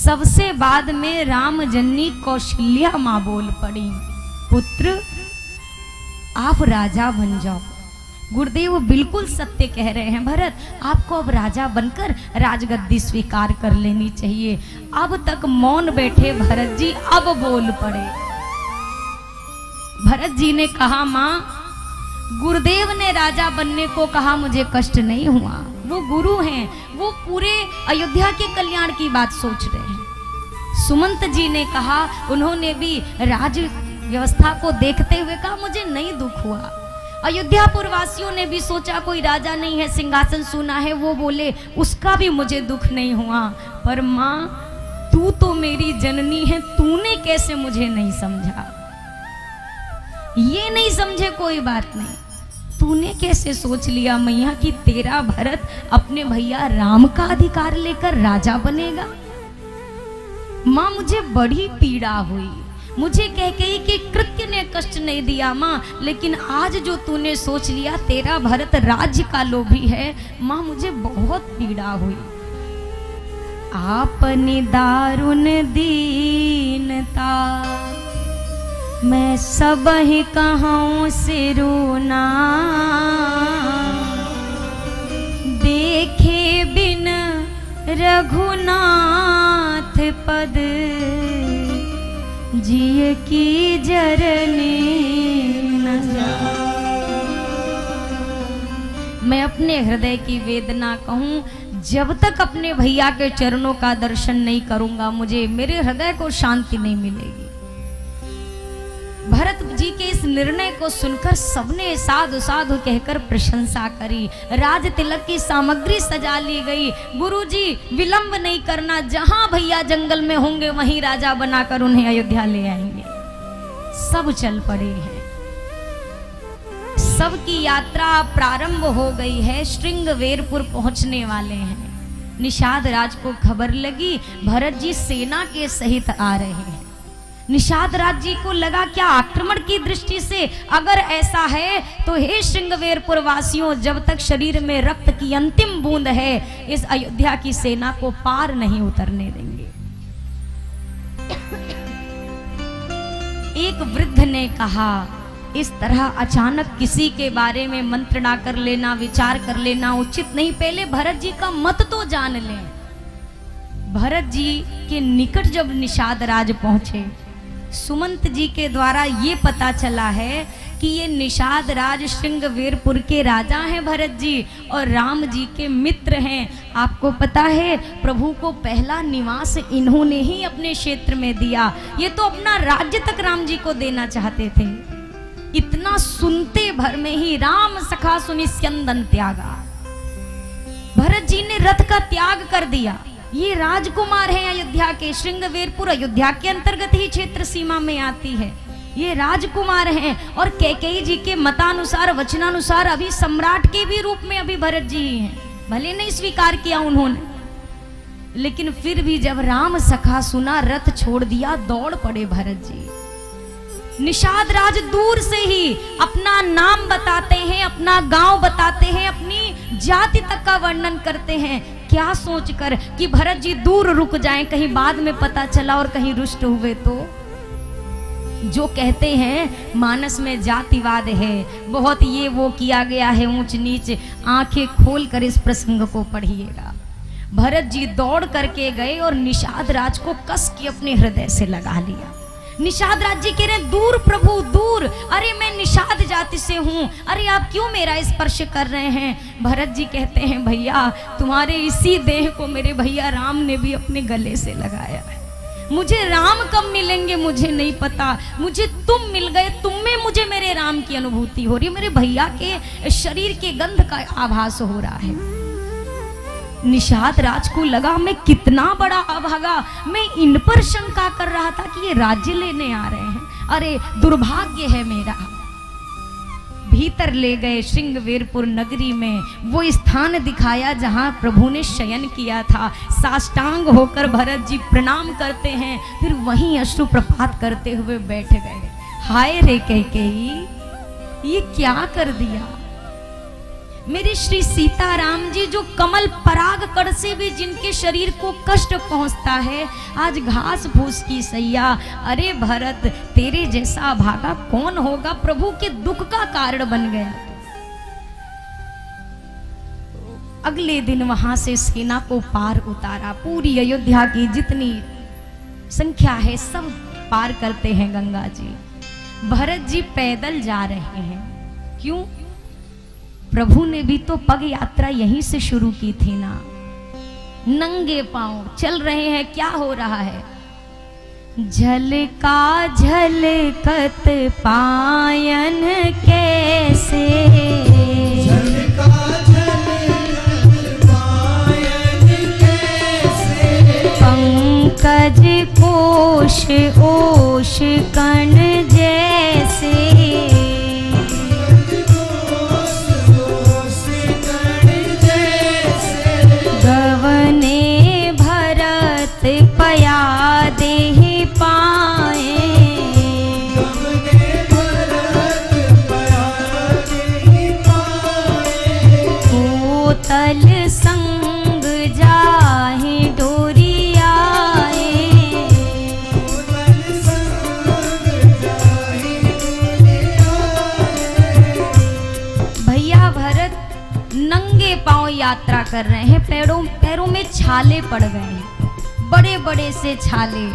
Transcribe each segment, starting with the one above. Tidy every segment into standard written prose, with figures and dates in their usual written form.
सबसे बाद में राम जननी कौशल्या माँ बोल पड़ी, पुत्र आप राजा बन जाओ। गुरुदेव बिल्कुल सत्य कह रहे हैं भरत, आपको अब राजा बनकर राजगद्दी स्वीकार कर लेनी चाहिए। अब तक मौन बैठे भरत जी अब बोल पड़े। भरत जी ने कहा, माँ गुरुदेव ने राजा बनने को कहा, मुझे कष्ट नहीं हुआ। वो गुरु हैं, वो पूरे अयोध्या के कल्याण की बात सोच रहे हैं। सुमंत जी ने कहा, उन्होंने भी राज व्यवस्था को देखते हुए कहा, मुझे नहीं दुख हुआ। अयोध्यापुर वासियों ने भी सोचा कोई राजा नहीं है, सिंहासन सूना है, वो बोले उसका भी मुझे दुख नहीं हुआ। पर माँ तू तो मेरी जननी है, तूने कैसे मुझे नहीं समझा? ये नहीं समझे कोई बात नहीं, तूने कैसे सोच लिया मैया कि तेरा भरत अपने भैया राम का अधिकार लेकर राजा बनेगा? माँ मुझे बड़ी पीड़ा हुई, मुझे कैकेयी के कृत्य ने कष्ट नहीं दिया माँ, लेकिन आज जो तूने सोच लिया तेरा भरत राज्य का लोभी है, माँ मुझे बहुत पीड़ा हुई। आपने दारुण दीनता मैं सब ही कहूँ से रोना, देखे बिन रघुनाथ पद जिय की जरने न जा। मैं अपने हृदय की वेदना कहूँ, जब तक अपने भैया के चरणों का दर्शन नहीं करूंगा मुझे मेरे हृदय को शांति नहीं मिलेगी। भरत जी के इस निर्णय को सुनकर सबने साधु साधु कहकर प्रशंसा करी। राज तिलक की सामग्री सजा ली गई। गुरुजी विलंब नहीं करना, जहां भैया जंगल में होंगे वहीं राजा बनाकर उन्हें अयोध्या ले आएंगे। सब चल पड़े हैं, सबकी यात्रा प्रारंभ हो गई है, श्रृंगवेरपुर पहुंचने वाले हैं। निषाद राज को खबर लगी भरत जी सेना के सहित आ रहे हैं। निषाद राज जी को लगा क्या आक्रमण की दृष्टि से अगर ऐसा है तो हे श्रृंगवेरपुर वासियों, जब तक शरीर में रक्त की अंतिम बूंद है इस अयोध्या की सेना को पार नहीं उतरने देंगे। एक वृद्ध ने कहा, इस तरह अचानक किसी के बारे में मंत्रणा कर लेना, विचार कर लेना उचित नहीं, पहले भरत जी का मत तो जान लें। भरत जी के निकट जब निषाद राज पहुंचे, सुमंत जी के द्वारा ये पता चला है कि ये निषाद राज श्रृंगवेरपुर के राजा हैं भरत जी, और राम जी के मित्र हैं। आपको पता है प्रभु को पहला निवास इन्होंने ही अपने क्षेत्र में दिया। ये तो अपना राज्य तक राम जी को देना चाहते थे। इतना सुनते भर में ही राम सखा सुनि स्यंदन त्यागा, भरत जी ने रथ का त्याग कर दिया। ये राजकुमार हैं अयोध्या के, श्रृंगवेरपुर अयोध्या के अंतर्गत ही क्षेत्र सीमा में आती है। ये राजकुमार हैं और कैकेयी जी के मतानुसार वचनानुसार अभी सम्राट के भी रूप में अभी भरत जी ही हैं। भले नहीं स्वीकार किया उन्होंने, लेकिन फिर भी जब राम सखा सुना रथ छोड़ दिया, दौड़ पड़े भरत जी। निषाद राज दूर से ही अपना नाम बताते हैं, अपना गांव बताते हैं, अपनी जाति तक का वर्णन करते हैं। क्या सोचकर कि भरत जी दूर रुक जाएं, कहीं बाद में पता चला और कहीं रुष्ट हुए तो। जो कहते हैं मानस में जातिवाद है, बहुत ये वो किया गया है ऊंच नीच, आंखें खोल कर इस प्रसंग को पढ़िएगा। भरत जी दौड़ करके गए और निषाद राज को कस के अपने हृदय से लगा लिया। निषाद राज जी कह रहे दूर प्रभु दूर, अरे मैं निषाद जाति से हूँ, अरे आप क्यों मेरा स्पर्श कर रहे हैं? भरत जी कहते हैं भैया तुम्हारे इसी देह को मेरे भैया राम ने भी अपने गले से लगाया है। मुझे राम कब मिलेंगे मुझे नहीं पता, मुझे तुम मिल गए, तुम में मुझे मेरे राम की अनुभूति हो रही है, मेरे भैया के शरीर के गंध का आभास हो रहा है। निषाद राज को लगा मैं कितना बड़ा अभागा, मैं इन पर शंका कर रहा था कि ये राज्य लेने आ रहे हैं, अरे दुर्भाग्य है मेरा। भीतर ले गए श्रृंगवेरपुर नगरी में, वो स्थान दिखाया जहां प्रभु ने शयन किया था। साष्टांग होकर भरत जी प्रणाम करते हैं, फिर वहीं अश्रुप्रपात करते हुए बैठ गए। हाय रे कैकेयी, ये क्या कर दिया? मेरे श्री सीताराम जी जो कमल पराग कण से भी जिनके शरीर को कष्ट पहुंचता है, आज घास फूस की सैया। अरे भरत, तेरे जैसा भागा कौन होगा, प्रभु के दुख का कारण बन गया। अगले दिन वहां से सेना को पार उतारा, पूरी अयोध्या की जितनी संख्या है सब पार करते हैं गंगा जी। भरत जी पैदल जा रहे हैं, क्यों? प्रभु ने भी तो पग यात्रा यहीं से शुरू की थी ना। नंगे पांव चल रहे हैं, क्या हो रहा है? झलका झलकत पायन कैसे, झलका झलकत पायन कैसे, पंकज कोश ओश कण जैसे, गवने भरत पया देहि पाए, गवने भरत पया देहि पाए, कोतल संग जाहि डोरियाए, कोतल संग जाहि डोरियाए। भैया भरत नंगे पांव यात्रा कर रहे हैं, पैरों में छाले पड़ गए हैं, बड़े बड़े से छाले,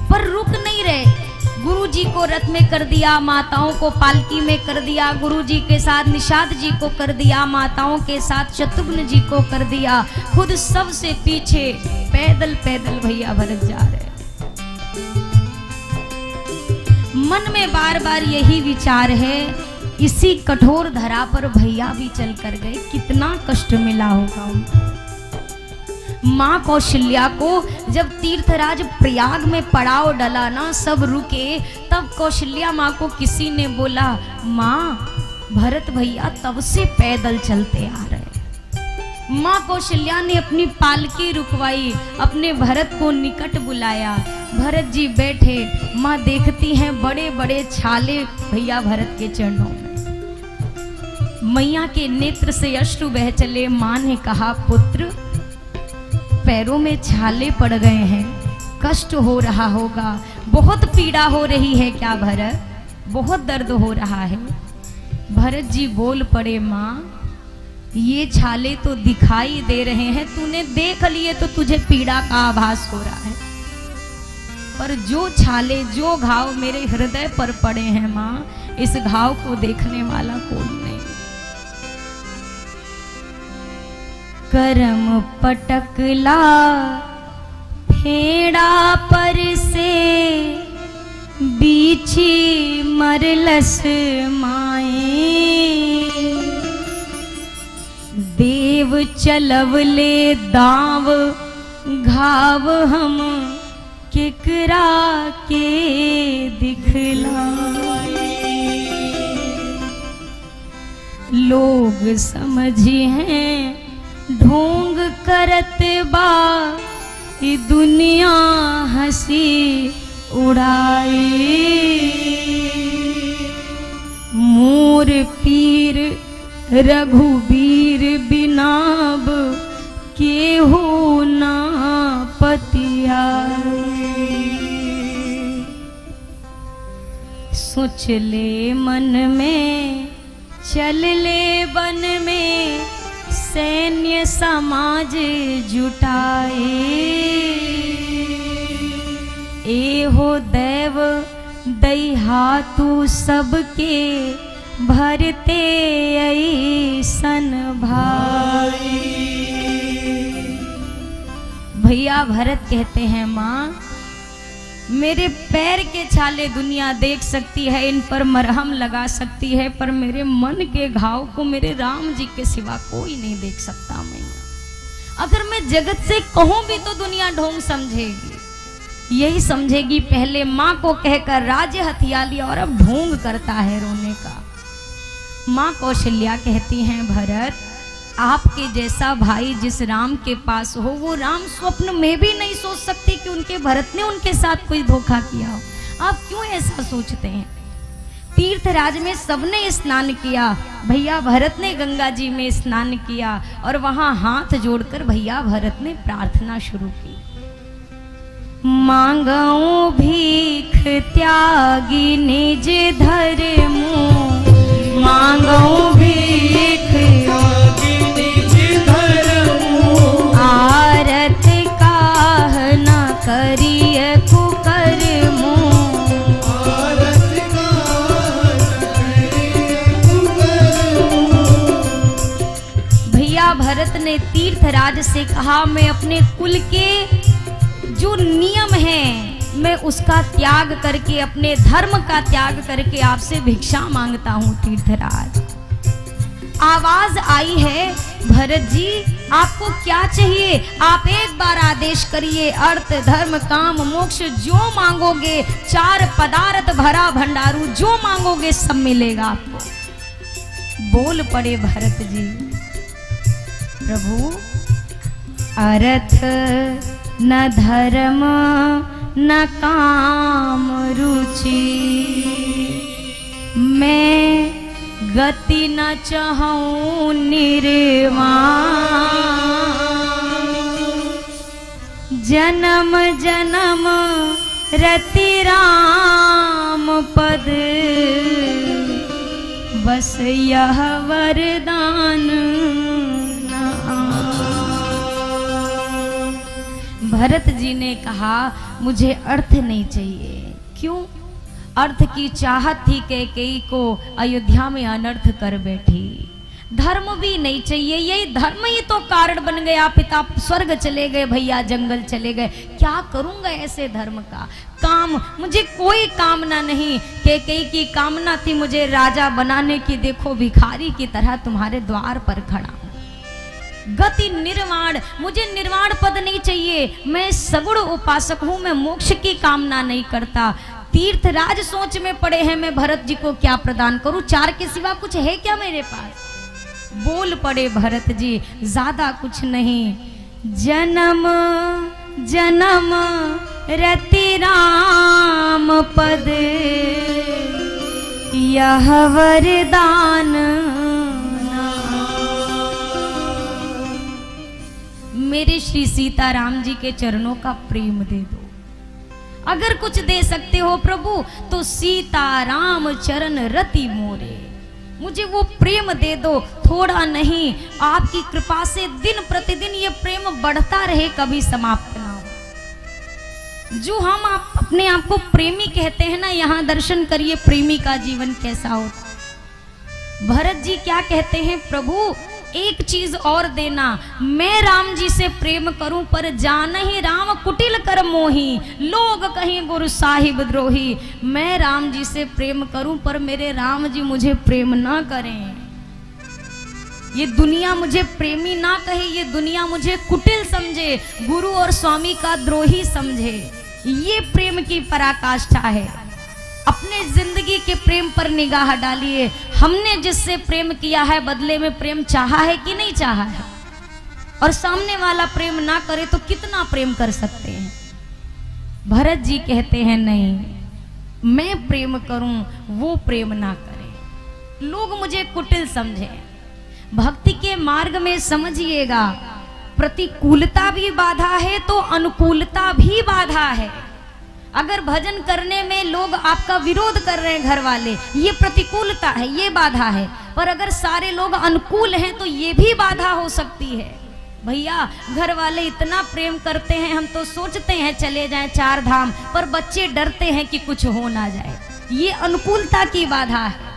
पर रुक नहीं रहे। गुरुजी को रथ में कर दिया, माताओं को पालकी में कर दिया, गुरुजी के साथ निषाद जी को कर दिया, माताओं के साथ शत्रुघ्न जी को कर दिया, खुद सबसे पीछे पैदल पैदल भैया भरत जा रहे। मन में बार बार यही विचार है, इसी कठोर धरा पर भैया भी चल कर गए, कितना कष्ट मिला होगा उनको। माँ कौशल्या को जब तीर्थराज प्रयाग में पड़ाव डला ना, सब रुके, तब कौशल्या माँ को किसी ने बोला, माँ भरत भैया तब से पैदल चलते आ रहे। माँ कौशल्या ने अपनी पालकी रुकवाई, अपने भरत को निकट बुलाया, भरत जी बैठे, माँ देखती हैं बड़े बड़े छाले भैया भरत के चरणों में। मैया के नेत्र से अश्रु बह चले। माँ ने कहा, पुत्र पैरों में छाले पड़ गए हैं, कष्ट हो रहा होगा, बहुत पीड़ा हो रही है क्या भरत? बहुत दर्द हो रहा है। भरत जी बोल पड़े, माँ ये छाले तो दिखाई दे रहे हैं, तूने देख लिए तो तुझे पीड़ा का आभास हो रहा है, पर जो छाले जो घाव मेरे हृदय पर पड़े हैं माँ, इस घाव को देखने वाला कोई नहीं। करम पटकला फेड़ा पर से, बीछी मरलस माए, देव चलवले दाव घाव हम केकरा के दिखलाए। लोग समझी हैं ढोंग करत बा, ये दुनिया हंसी उड़ाए, मोर पीर रघुबीर बिनाब केहू ना पतियाए। सोच ले मन में, चल ले वन में, सैन्य समाज जुटाए, एहो दैव दया तू सबके भरते ऐसन भाई। भैया भरत कहते हैं, माँ मेरे पैर के छाले दुनिया देख सकती है, इन पर मरहम लगा सकती है, पर मेरे मन के घाव को मेरे राम जी के सिवा कोई नहीं देख सकता। मैया अगर मैं जगत से कहूं भी तो दुनिया ढोंग समझेगी, यही समझेगी पहले माँ को कहकर राज्य हथिया लिया और अब ढोंग करता है रोने का। माँ कौशल्या कहती हैं, भरत आपके जैसा भाई जिस राम के पास हो, वो राम स्वप्न में भी नहीं सोच सकते कि उनके भरत ने उनके साथ कोई धोखा किया हो। आप क्यों ऐसा सोचते हैं? तीर्थराज में सबने स्नान किया, भैया भरत ने गंगा जी में स्नान किया और वहां हाथ जोड़कर भैया भरत ने प्रार्थना शुरू की। मांगऊ भीख त्यागी निज धर्मु, मांगऊ भीख त्यागी निज धर्मु, आरत काह न करिय कुकर्मु, आरत काह न करिय कुकर्मु। भैया भरत ने तीर्थराज से कहा, मैं अपने कुल के जो नियम है मैं उसका त्याग करके, अपने धर्म का त्याग करके आपसे भिक्षा मांगता हूँ तीर्थराज। आवाज आई है, भरत जी आपको क्या चाहिए? आप एक बार आदेश करिए, अर्थ धर्म काम मोक्ष जो मांगोगे, 4 पदार्थ भरा भंडारू जो मांगोगे सब मिलेगा आपको। बोल पड़े भरत जी, प्रभु अर्थ न धर्म न काम रुचि, मैं गति न चाहूं निर्वाण, जन्म जन्म रति राम पद, बस यह वरदान न भरत जी ने कहा, मुझे अर्थ नहीं चाहिए। क्यों? अर्थ की चाहत थी कैकेयी को, अयोध्या में अनर्थ कर बैठी। धर्म भी नहीं चाहिए, यही धर्म ही तो कारण बन गया। पिता स्वर्ग चले गए, भैया जंगल चले गए, क्या करूंगा ऐसे धर्म का? काम, मुझे कोई कामना नहीं। कैकेयी की कामना थी मुझे राजा बनाने की, देखो भिखारी की तरह तुम्हारे द्वार पर खड़ा हूं। गति निर्वाण, मुझे निर्वाण पद नहीं चाहिए, मैं सगुण उपासक हूं, मैं मोक्ष की कामना नहीं करता। तीर्थराज सोच में पड़े हैं, मैं भरत जी को क्या प्रदान करूं? 4 के सिवा कुछ है क्या मेरे पास? बोल पड़े भरत जी, ज्यादा कुछ नहीं, जन्म जन्म रति राम पद, यह वरदान मेरे श्री सीताराम जी के चरणों का प्रेम दे दो। अगर कुछ दे सकते हो प्रभु तो सीताराम चरण रति मोरे, मुझे वो प्रेम दे दो, थोड़ा नहीं। आपकी कृपा से दिन प्रतिदिन ये प्रेम बढ़ता रहे, कभी समाप्त ना हो। जो हम अपने आप को प्रेमी कहते हैं ना, यहाँ दर्शन करिए प्रेमी का जीवन कैसा होता। भरत जी क्या कहते हैं, प्रभु एक चीज और देना, मैं राम जी से प्रेम करूं पर जान ही राम कुटिल कर मोही, लोग कहीं गुरु साहिब द्रोही। मैं राम जी से प्रेम करूं पर मेरे राम जी मुझे प्रेम ना करें, ये दुनिया मुझे प्रेमी ना कहे, ये दुनिया मुझे कुटिल समझे, गुरु और स्वामी का द्रोही समझे। ये प्रेम की पराकाष्ठा है। अपने जिंदगी के प्रेम पर निगाह डालिए, हमने जिससे प्रेम किया है बदले में प्रेम चाहा है कि नहीं चाहा है? और सामने वाला प्रेम ना करे तो कितना प्रेम कर सकते हैं? भरत जी कहते हैं नहीं, मैं प्रेम करूं वो प्रेम ना करे, लोग मुझे कुटिल समझे। भक्ति के मार्ग में समझिएगा, प्रतिकूलता भी बाधा है तो अनुकूलता भी बाधा है। अगर भजन करने में लोग आपका विरोध कर रहे हैं घर वाले, ये प्रतिकूलता है, ये बाधा है। पर अगर सारे लोग अनुकूल हैं तो ये भी बाधा हो सकती है। भैया घर वाले इतना प्रेम करते हैं, हम तो सोचते हैं चले जाएं 4 धाम, पर बच्चे डरते हैं कि कुछ हो ना जाए। ये अनुकूलता की बाधा है,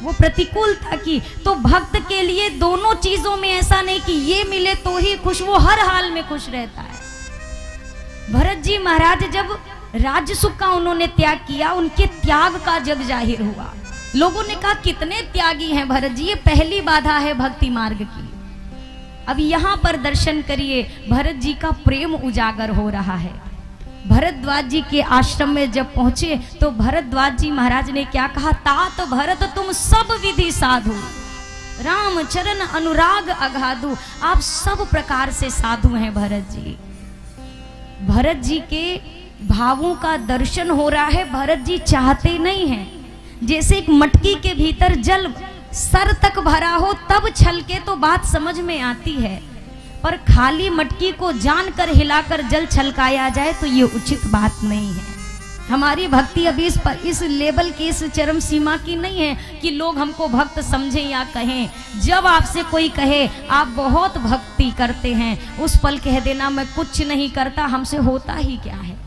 वो प्रतिकूलता की। तो भक्त के लिए दोनों चीजों में ऐसा नहीं कि ये मिले तो ही खुश, वो हर हाल में खुश रहता है। भरत जी महाराज जब राज्य सुख का उन्होंने त्याग किया, उनके त्याग का जग जाहिर हुआ। लोगों ने कहा कितने त्यागी हैं भरत जी, ये पहली बाधा है भक्ति मार्ग की। अब यहाँ पर दर्शन करिए, भरत जी का प्रेम उजागर हो रहा है। भरद्वाज जी के आश्रम में जब पहुंचे तो भरद्वाज जी महाराज ने क्या कहा, तात भरत तुम सब विधि साधु, राम चरण अनुराग अगाधु। आप सब प्रकार से साधु हैं भरत जी। भरत जी के भावों का दर्शन हो रहा है। भरत जी चाहते नहीं हैं, जैसे एक मटकी के भीतर जल सर तक भरा हो तब छलके तो बात समझ में आती है, पर खाली मटकी को जानकर हिलाकर जल छलकाया जाए तो ये उचित बात नहीं है। हमारी भक्ति अभी इस लेवल की, इस चरम सीमा की नहीं है कि लोग हमको भक्त समझें या कहें। जब आपसे कोई कहे आप बहुत भक्ति करते हैं, उस पल कह देना मैं कुछ नहीं करता, हमसे होता ही क्या है।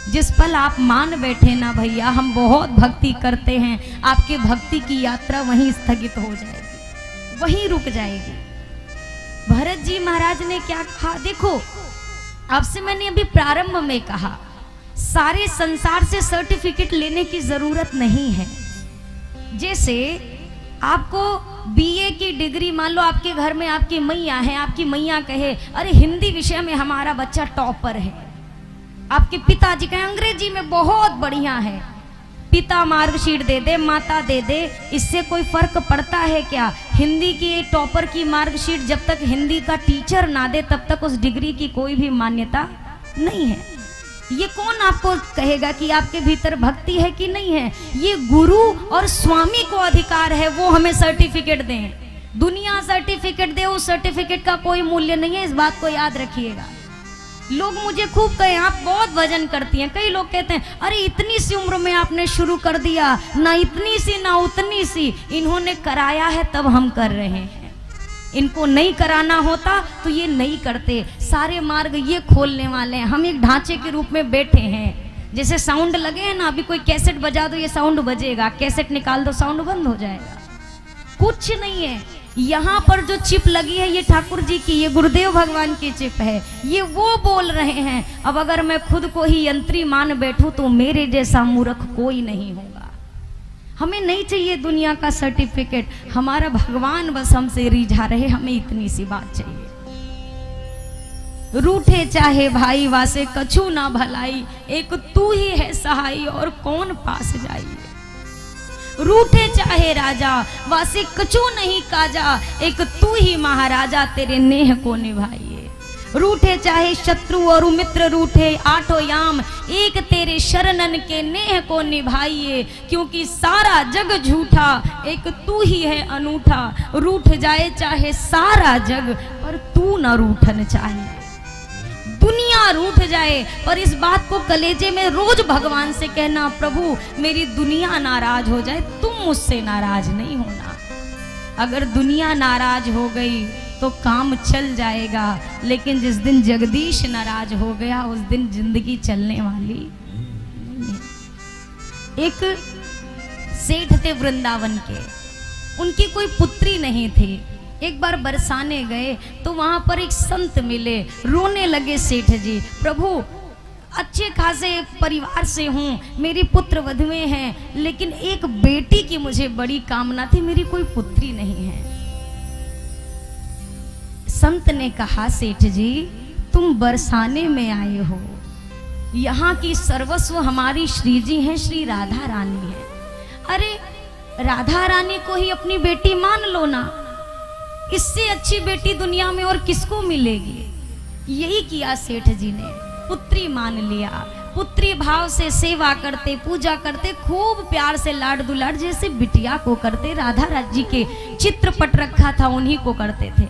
जिस पल आप मान बैठे ना भैया हम बहुत भक्ति करते हैं, आपके भक्ति की यात्रा वहीं स्थगित हो जाएगी, वहीं रुक जाएगी। भरत जी महाराज ने क्या कहा, देखो आपसे मैंने अभी प्रारंभ में कहा सारे संसार से सर्टिफिकेट लेने की जरूरत नहीं है। जैसे आपको बीए की डिग्री, मान लो आपके घर में आपकी मैया है, आपकी मैया कहे अरे हिंदी विषय में हमारा बच्चा टॉपर है, आपके पिताजी कहे अंग्रेजी में बहुत बढ़िया है, पिता मार्कशीट दे दे, माता दे दे, इससे कोई फर्क पड़ता है क्या? हिंदी की टॉपर की मार्कशीट जब तक हिंदी का टीचर ना दे तब तक उस डिग्री की कोई भी मान्यता नहीं है। ये कौन आपको कहेगा कि आपके भीतर भक्ति है कि नहीं है? ये गुरु और स्वामी को अधिकार है, वो हमें सर्टिफिकेट दें। दुनिया सर्टिफिकेट दे, उस सर्टिफिकेट का कोई मूल्य नहीं है, इस बात को याद रखिएगा। लोग मुझे खूब कहे आप बहुत वजन करती हैं, कई लोग कहते हैं अरे इतनी सी उम्र में आपने शुरू कर दिया, ना इतनी सी ना उतनी सी। इन्होंने कराया है तब हम कर रहे हैं, इनको नहीं कराना होता तो ये नहीं करते। सारे मार्ग ये खोलने वाले हैं, हम एक ढांचे के रूप में बैठे हैं। जैसे साउंड लगे हैं ना, अभी कोई कैसेट बजा दो ये साउंड बजेगा, कैसेट निकाल दो साउंड बंद हो जाएगा। कुछ नहीं है, यहाँ पर जो चिप लगी है ये ठाकुर जी की, ये गुरुदेव भगवान की चिप है, ये वो बोल रहे हैं। अब अगर मैं खुद को ही यंत्री मान बैठूं तो मेरे जैसा मूर्ख कोई नहीं होगा। हमें नहीं चाहिए दुनिया का सर्टिफिकेट, हमारा भगवान बस हमसे रिझा रहे, हमें इतनी सी बात चाहिए। रूठे चाहे भाई वासे कछु ना भलाई, एक तू ही है सहाई और कौन पास जाइए। रूठे चाहे राजा वासे कछु नहीं काजा, एक तू ही महाराजा तेरे नेह को निभाइए। रूठे चाहे शत्रु और मित्र रूठे आठों याम, एक तेरे शरणन के नेह को निभाइए। क्योंकि सारा जग झूठा एक तू ही है अनूठा, रूठ जाए चाहे सारा जग पर तू न रूठन चाहिए। दुनिया रूठ जाए पर इस बात को कलेजे में रोज भगवान से कहना, प्रभु मेरी दुनिया नाराज हो जाए, तुम मुझसे नाराज नहीं होना। अगर दुनिया नाराज हो गई तो काम चल जाएगा, लेकिन जिस दिन जगदीश नाराज हो गया उस दिन जिंदगी चलने वाली नहीं है। एक सेठ थे वृंदावन के, उनकी कोई पुत्री नहीं थी। एक बार बरसाने गए तो वहां पर एक संत मिले, रोने लगे सेठ जी, प्रभु अच्छे खासे परिवार से हूँ, मेरी पुत्र वधुएं हैं, लेकिन एक बेटी की मुझे बड़ी कामना थी, मेरी कोई पुत्री नहीं है। संत ने कहा सेठ जी तुम बरसाने में आए हो, यहाँ की सर्वस्व हमारी श्री जी हैं, श्री राधा रानी है। अरे राधा रानी को ही अपनी बेटी मान लो ना, इससे अच्छी बेटी दुनिया में और किसको मिलेगी। यही किया सेठ जी ने, पुत्री मान लिया। पुत्री भाव से सेवा करते, पूजा करते, खूब प्यार से लाड दुलार जैसे बिटिया को करते। राधा राज जी के चित्रपट रखा था उन्हीं को करते थे।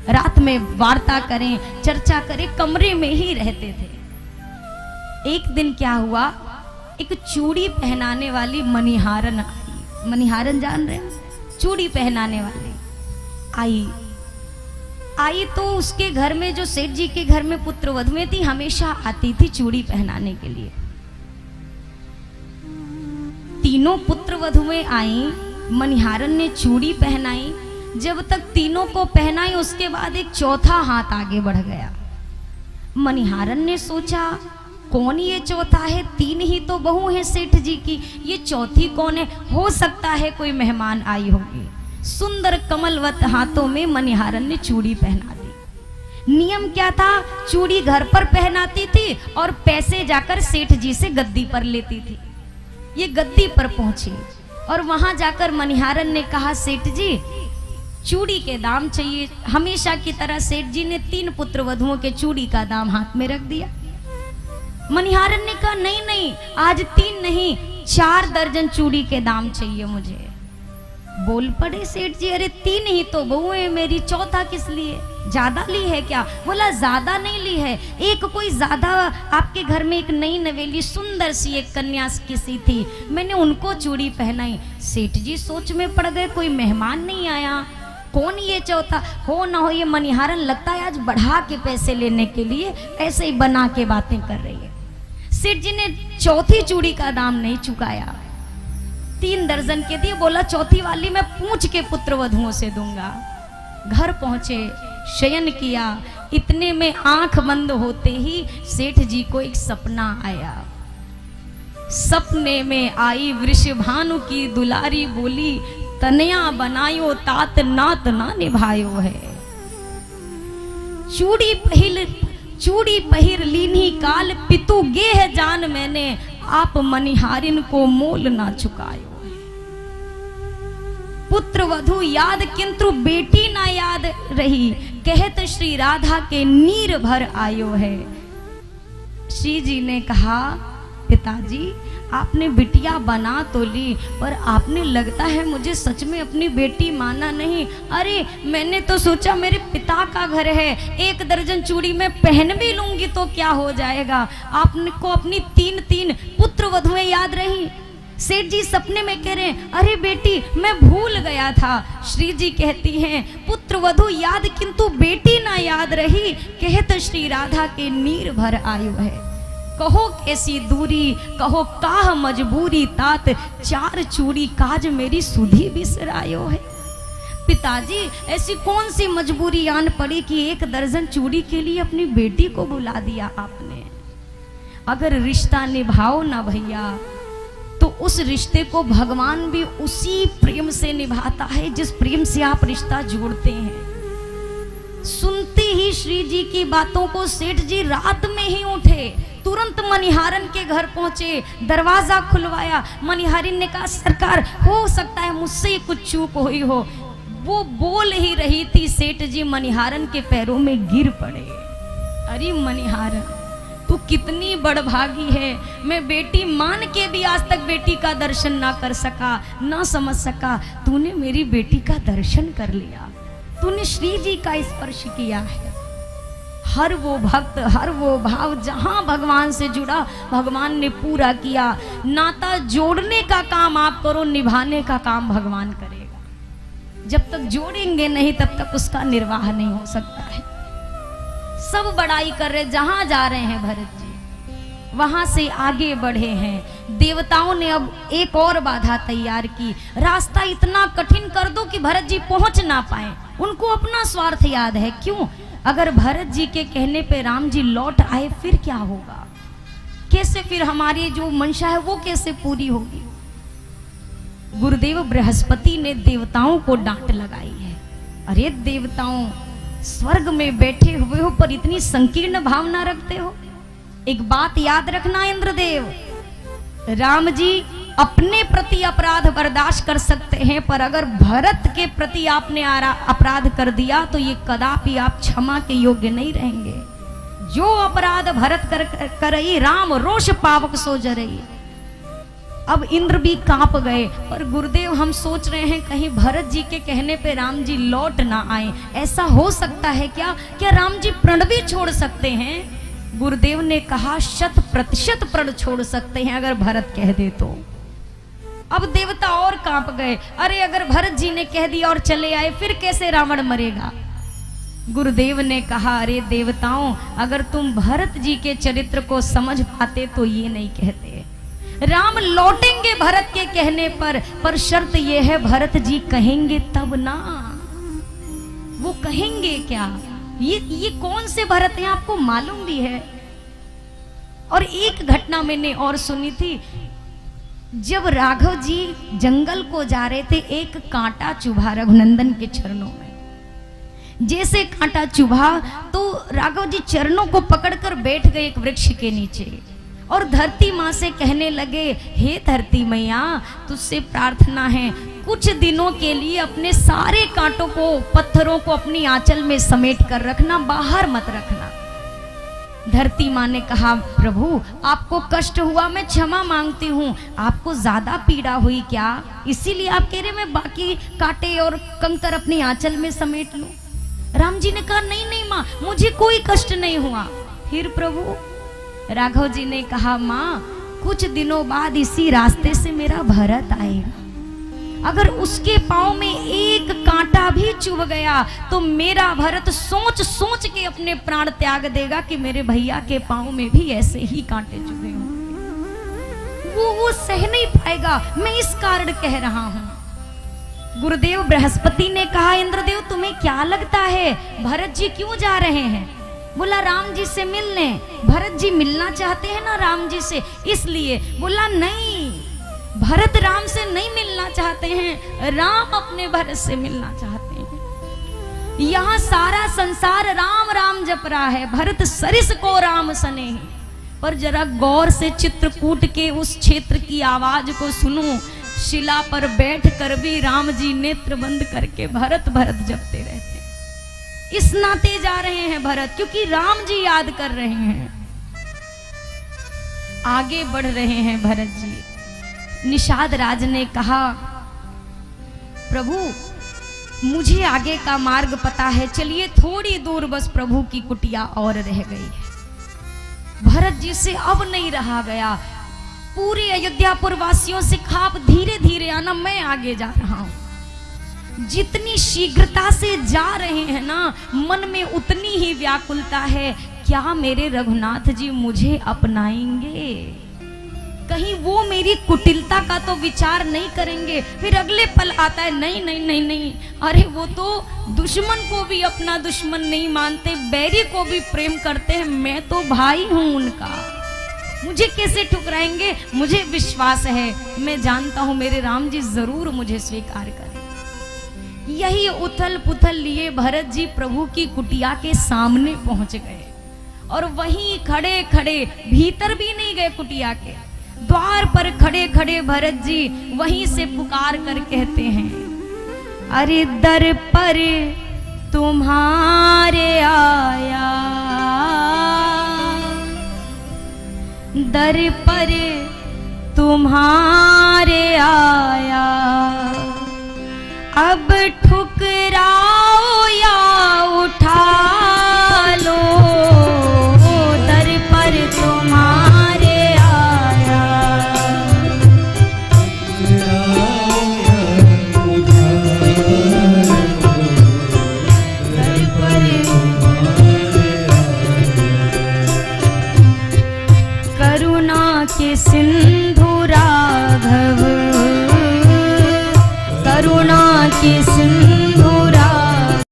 रात में वार्ता करें, चर्चा करें, कमरे में ही रहते थे। एक दिन क्या हुआ, एक चूड़ी पहनाने वाली मणिहारन आई। मणिहारन जान रहे हैं, चूड़ी पहनाने वाली आई तो उसके घर में, जो सेठ जी के घर में पुत्र वधुएं थी, हमेशा आती थी चूड़ी पहनाने के लिए। तीनों पुत्र वधुएं आई, मणिहारन ने चूड़ी पहनाई। जब तक तीनों को पहनाई उसके बाद एक चौथा हाथ आगे बढ़ गया। मणिहारन ने सोचा कौन ये चौथा है, तीन ही तो बहू है सेठ जी की, ये चौथी कौन है? हो सकता है कोई मेहमान आई होगी। सुंदर कमलवत हाथों में मणिहारन ने चूड़ी पहना दी। नियम क्या था, चूड़ी घर पर पहनाती थी और पैसे जाकर सेठ जी से गद्दी पर लेती थी। ये गद्दी पर पहुंची और वहां जाकर मणिहारन ने कहा सेठ जी चूड़ी के दाम चाहिए। हमेशा की तरह सेठ जी ने 3 पुत्र वधुओं के चूड़ी का दाम हाथ में रख दिया। मणिहारन ने कहा नहीं नहीं, आज 3 नहीं 4 दर्जन चूड़ी के दाम चाहिए मुझे। बोल पड़े सेठ जी, अरे 3 ही तो बहू है मेरी, चौथा किस लिए, ज्यादा ली है क्या? बोला ज्यादा नहीं ली है, एक कोई ज्यादा आपके घर में एक नई नवेली सुंदर सी एक कन्या किसी थी, मैंने उनको चूड़ी पहनाई। सेठ जी सोच में पड़ गए, कोई मेहमान नहीं आया, कौन ये चौथा हो ना हो ये मनिहारन, लगता है आज बढ़ा के पैसे लेने के लिए ऐसे ही बना के बातें कर रही है। सेठ जी ने चौथी चूड़ी का दाम नहीं चुकाया, 3 दर्जन के दिए, बोला चौथी वाली मैं पूछ के पुत्र वधुओं से दूंगा। घर पहुंचे, शयन किया, इतने में आंख बंद होते ही सेठ जी को एक सपना आया। सपने में आई वृषभानु की दुलारी, बोली तनया बनायो तात नात ना निभायो है। चूड़ी पहिर लीनी काल, पितु गेह जान मैंने, आप मनिहारिन को मोल ना चुकायो। पुत्र वधु याद किंतु बेटी ना याद रही, कहत श्री राधा के नीर भर आयो है। श्री जी ने कहा पिताजी आपने बिटिया बना तो ली, पर आपने लगता है मुझे सच में अपनी बेटी माना नहीं। अरे मैंने तो सोचा मेरे पिता का घर है, 1 दर्जन चूड़ी मैं पहन भी लूंगी तो क्या हो जाएगा, आपने को अपनी 3 पुत्र वधुएं याद रही। सेठ जी सपने में कह रहे हैं अरे बेटी मैं भूल गया था। श्री जी कहती हैं पुत्र वधु याद किंतु बेटी ना याद रही, कहत श्री राधा के नीर भर आयु है। कहो कैसी दूरी कहो काह मजबूरी, तात 4 चूड़ी काज मेरी सुधी बिसरायो है। पिताजी ऐसी कौन सी मजबूरी आन पड़ी कि 1 दर्जन चूड़ी के लिए अपनी बेटी को बुला दिया आपने। अगर रिश्ता निभाओ ना भैया तो उस रिश्ते को भगवान भी उसी प्रेम से निभाता है जिस प्रेम से आप रिश्ता जोड़ते हैं। सुनते ही श्री जी की बातों को सेठ जी रात में ही उठे, तुरंत मनिहारन के घर पहुंचे, दरवाजा खुलवाया। मनिहारिन ने कहा सरकार हो सकता है मुझसे कुछ चूक हुई हो। वो बोल ही रही थी, सेठ जी मनिहारन के पैरों में गिर पड़े। अरे मनिहारन तू कितनी बड़भागी है, मैं बेटी मान के भी आज तक बेटी का दर्शन ना कर सका, ना समझ सका, तूने मेरी बेटी का दर्शन कर लिया, तूने श्री जी का स्पर्श किया है। हर वो भक्त हर वो भाव जहां भगवान से जुड़ा भगवान ने पूरा किया। नाता जोड़ने का काम आप करो, निभाने का काम भगवान करेगा। जब तक जोड़ेंगे नहीं तब तक उसका निर्वाह नहीं हो सकता है। सब बड़ाई कर रहे, जहां जा रहे हैं भरत जी वहां से आगे बढ़े हैं। देवताओं ने अब एक और बाधा तैयार की, रास्ता इतना कठिन कर दो कि भरत जी पहुंच ना पाए। उनको अपना स्वार्थ याद है। क्यों? अगर भरत जी के कहने पे राम जी लौट आए फिर क्या होगा, कैसे फिर हमारी जो मंशा है वो कैसे पूरी होगी। गुरुदेव बृहस्पति ने देवताओं को डांट लगाई है। अरे देवताओं स्वर्ग में बैठे हुए हो पर इतनी संकीर्ण भावना रखते हो। एक बात याद रखना इंद्रदेव, राम जी अपने प्रति अपराध बर्दाश्त कर सकते हैं, पर अगर भरत के प्रति आपने अपराध कर दिया तो ये कदापि आप क्षमा के योग्य नहीं रहेंगे। जो अपराध भरत करई राम रोष पावक सो जरई। अब इंद्र भी कांप गए, पर गुरुदेव हम सोच रहे हैं कहीं भरत जी के कहने पे राम जी लौट ना आए। ऐसा हो सकता है क्या? क्या राम जी प्रण भी छोड़ सकते हैं? गुरुदेव ने कहा 100% प्रण छोड़ सकते हैं अगर भरत कह दे तो। अब देवता और कांप गए, अरे अगर भरत जी ने कह दिया और चले आए फिर कैसे रावण मरेगा। गुरुदेव ने कहा अरे देवताओं अगर तुम भरत जी के चरित्र को समझ पाते तो ये नहीं कहते। राम लौटेंगे भरत के कहने पर शर्त यह है भरत जी कहेंगे तब ना। वो कहेंगे क्या? ये कौन से भरत हैं आपको मालूम भी है। और एक घटना मैंने और सुनी थी, जब राघव जी जंगल को जा रहे थे एक कांटा चुभा रघुनंदन के चरणों में। जैसे कांटा चुभा तो राघव जी चरणों को पकड़कर बैठ गए एक वृक्ष के नीचे और धरती माँ से कहने लगे हे धरती मैया तुझसे प्रार्थना है कुछ दिनों के लिए अपने सारे कांटों को पत्थरों को अपनी आंचल में समेट कर रखना, बाहर मत रखना। धरती माँ ने कहा, प्रभु आपको कष्ट हुआ, मैं क्षमा मांगती हूँ। आपको ज्यादा पीड़ा हुई क्या, इसीलिए आप कह रहे मैं बाकी कांटे और कंकर अपनी आंचल में समेट लूं? राम जी ने कहा, नहीं नहीं माँ, मुझे कोई कष्ट नहीं हुआ। फिर प्रभु राघव जी ने कहा, माँ कुछ दिनों बाद इसी रास्ते से मेरा भरत आएगा, अगर उसके पाँव में एक कांटा भी चुभ गया तो मेरा भरत सोच सोच के अपने प्राण त्याग देगा कि मेरे भैया के पाँव में भी ऐसे ही कांटे चुभे होंगे। वो सह नहीं पाएगा, मैं इस कारण कह रहा हूं। गुरुदेव बृहस्पति ने कहा, इंद्रदेव तुम्हें क्या लगता है भरत जी क्यों जा रहे हैं? बोला, राम जी से मिलने। भरत जी मिलना चाहते हैं ना राम जी से, इसलिए। बोला, नहीं, भरत राम से नहीं मिलना चाहते हैं, राम अपने भरत से मिलना चाहते हैं। यहाँ सारा संसार राम राम जप रहा है, भरत सरिस को राम सने हैं। पर जरा गौर से चित्रकूट के उस क्षेत्र की आवाज को सुनो, शिला पर बैठ कर भी राम जी नेत्र बंद करके भरत भरत जपते रहते हैं। इस नाते जा रहे हैं भरत, क्योंकि राम जी याद कर रहे हैं। आगे बढ़ रहे हैं भरत जी। निषाद राज ने कहा, प्रभु मुझे आगे का मार्ग पता है, चलिए थोड़ी दूर बस प्रभु की कुटिया और रह गई है। भरत जी से अब नहीं रहा गया। पूरे अयोध्यापुर वासियों से खाप धीरे धीरे आना, मैं आगे जा रहा हूं। जितनी शीघ्रता से जा रहे हैं ना, मन में उतनी ही व्याकुलता है, क्या मेरे रघुनाथ जी मुझे अपनाएंगे? कहीं वो मेरी कुटिलता का तो विचार नहीं करेंगे? फिर अगले पल आता है, नहीं नहीं नहीं नहीं, अरे वो तो दुश्मन को भी अपना दुश्मन नहीं मानते, बैरी को भी प्रेम करते हैं, मैं तो भाई हूं उनका, मुझे कैसे ठुकराएंगे? मुझे विश्वास है, मैं जानता हूं मेरे राम जी जरूर मुझे स्वीकार करें। यही उथल पुथल लिए भरत जी प्रभु की कुटिया के सामने पहुंच गए, और वहीं खड़े खड़े, भीतर भी नहीं गए कुटिया के, द्वार पर खड़े खड़े भरत जी वहीं से पुकार कर कहते हैं, अरे दर पर तुम्हारे आया, दर पर तुम्हारे आया, अब ठुकराओ या उठा लो, दर पर तुम्हारे आया, दर पर करुणा के सिंधु राघव, करुणा के सिंधु राघव।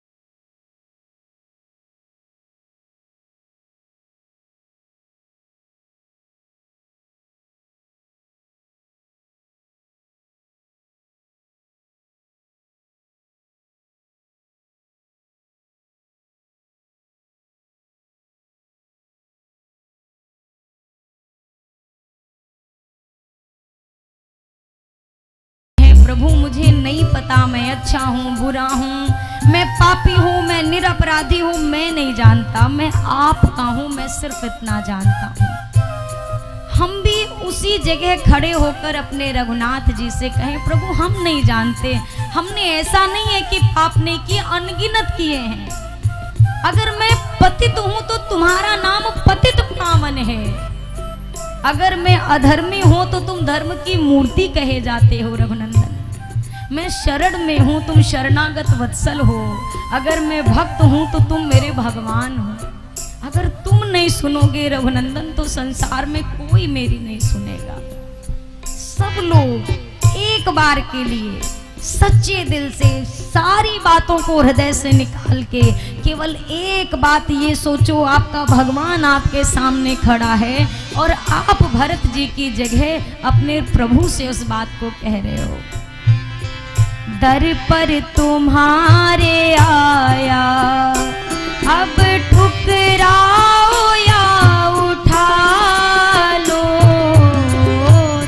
प्रभु मुझे नहीं पता मैं अच्छा हूँ बुरा हूँ, मैं पापी हूँ मैं निरपराधी हूँ, मैं नहीं जानता, मैं आपका हूँ, मैं सिर्फ इतना जानता हूँ। हम भी उसी जगह खड़े होकर अपने रघुनाथ जी से कहें, प्रभु हम नहीं जानते, हमने ऐसा नहीं है कि पाप नहीं किए, अनगिनत किए हैं। अगर मैं पतित हूँ तो तुम्हारा नाम पतित पावन है, अगर मैं अधर्मी हूँ तो तुम धर्म की मूर्ति कहे जाते हो रघुनंदन। मैं शरण में हूँ तुम शरणागत वत्सल हो, अगर मैं भक्त हूँ तो तुम मेरे भगवान हो। अगर तुम नहीं सुनोगे रघुनंदन तो संसार में कोई मेरी नहीं सुनेगा। सब लोग एक बार के लिए सच्चे दिल से सारी बातों को हृदय से निकाल के केवल एक बात ये सोचो, आपका भगवान आपके सामने खड़ा है और आप भरत जी की जगह अपने प्रभु से उस बात को कह रहे हो। दर पर तुम्हारे आया, अब ठुकराओ या उठा लो,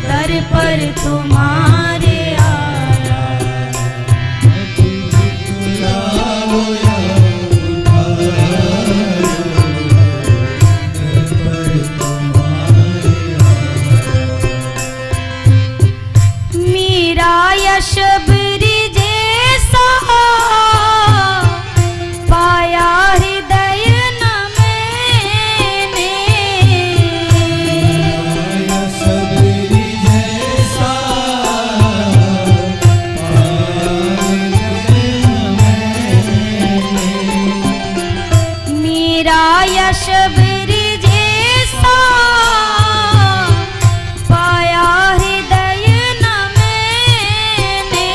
दर पर तुम्हारे आया, ठुकराओ या उठा लो, दर शबरी जैसा पाया हृदय न मैंने। सबरी जैसा मेरा यश शबरी जैसा पाया हृदय न मैंने।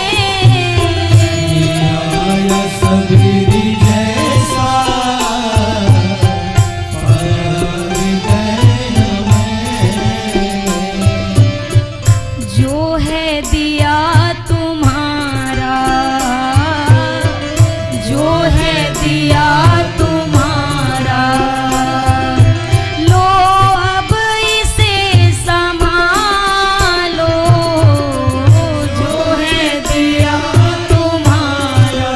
सबरी जैसा जो है दिया तुम्हारा, जो है दिया तुम्हारा, लो अब इसे संभालो। जो है दिया तुम्हारा,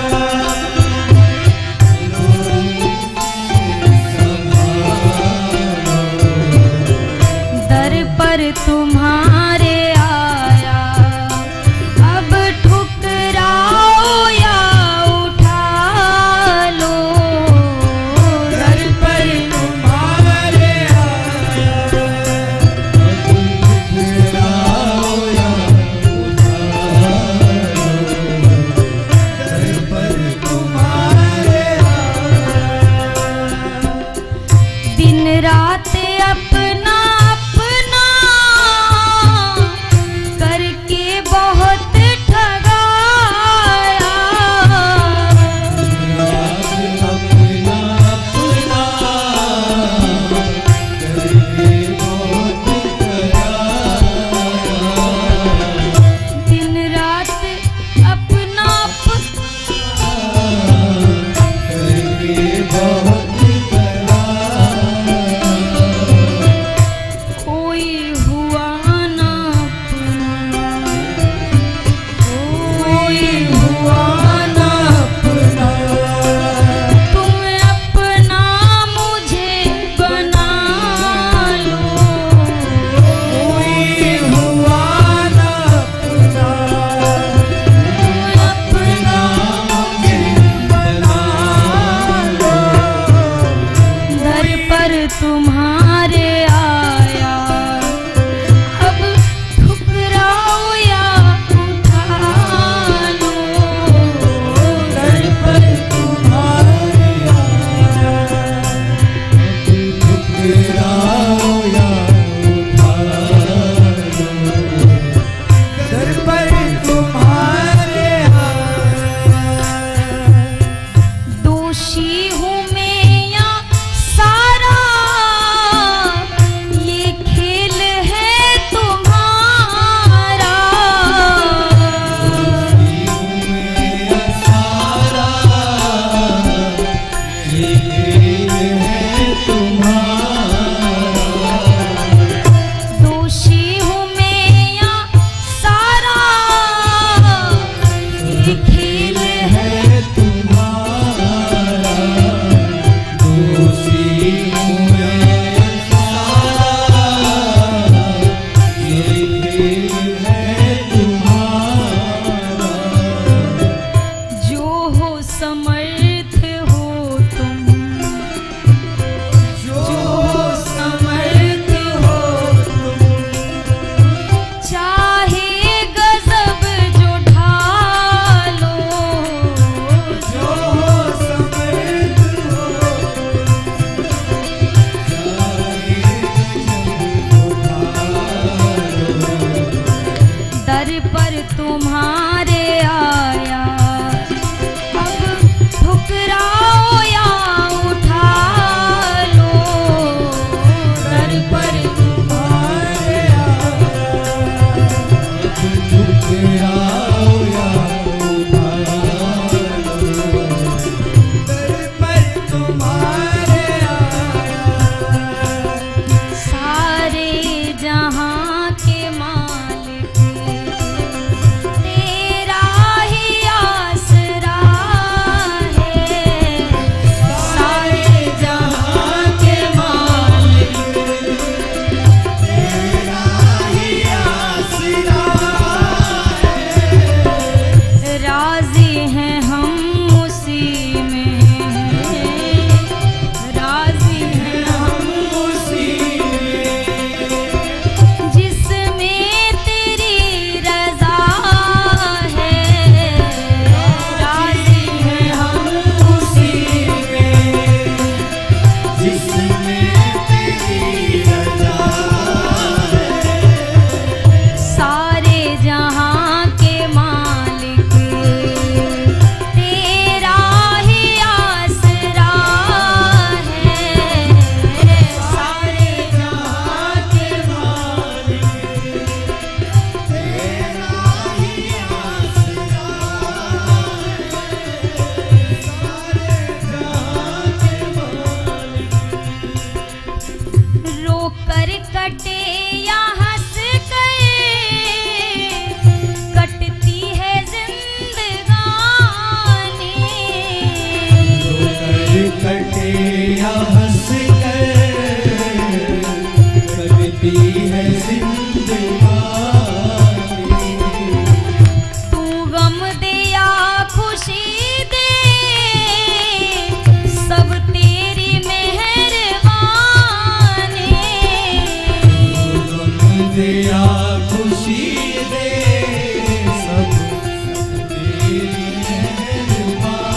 दर पर तुम्हारे आया, अब ठुकराओ या उठा लो। दर पर तुम्हारे दिन रात अपना अपना दिया खुशी दे सब तेरी मेहरबानी।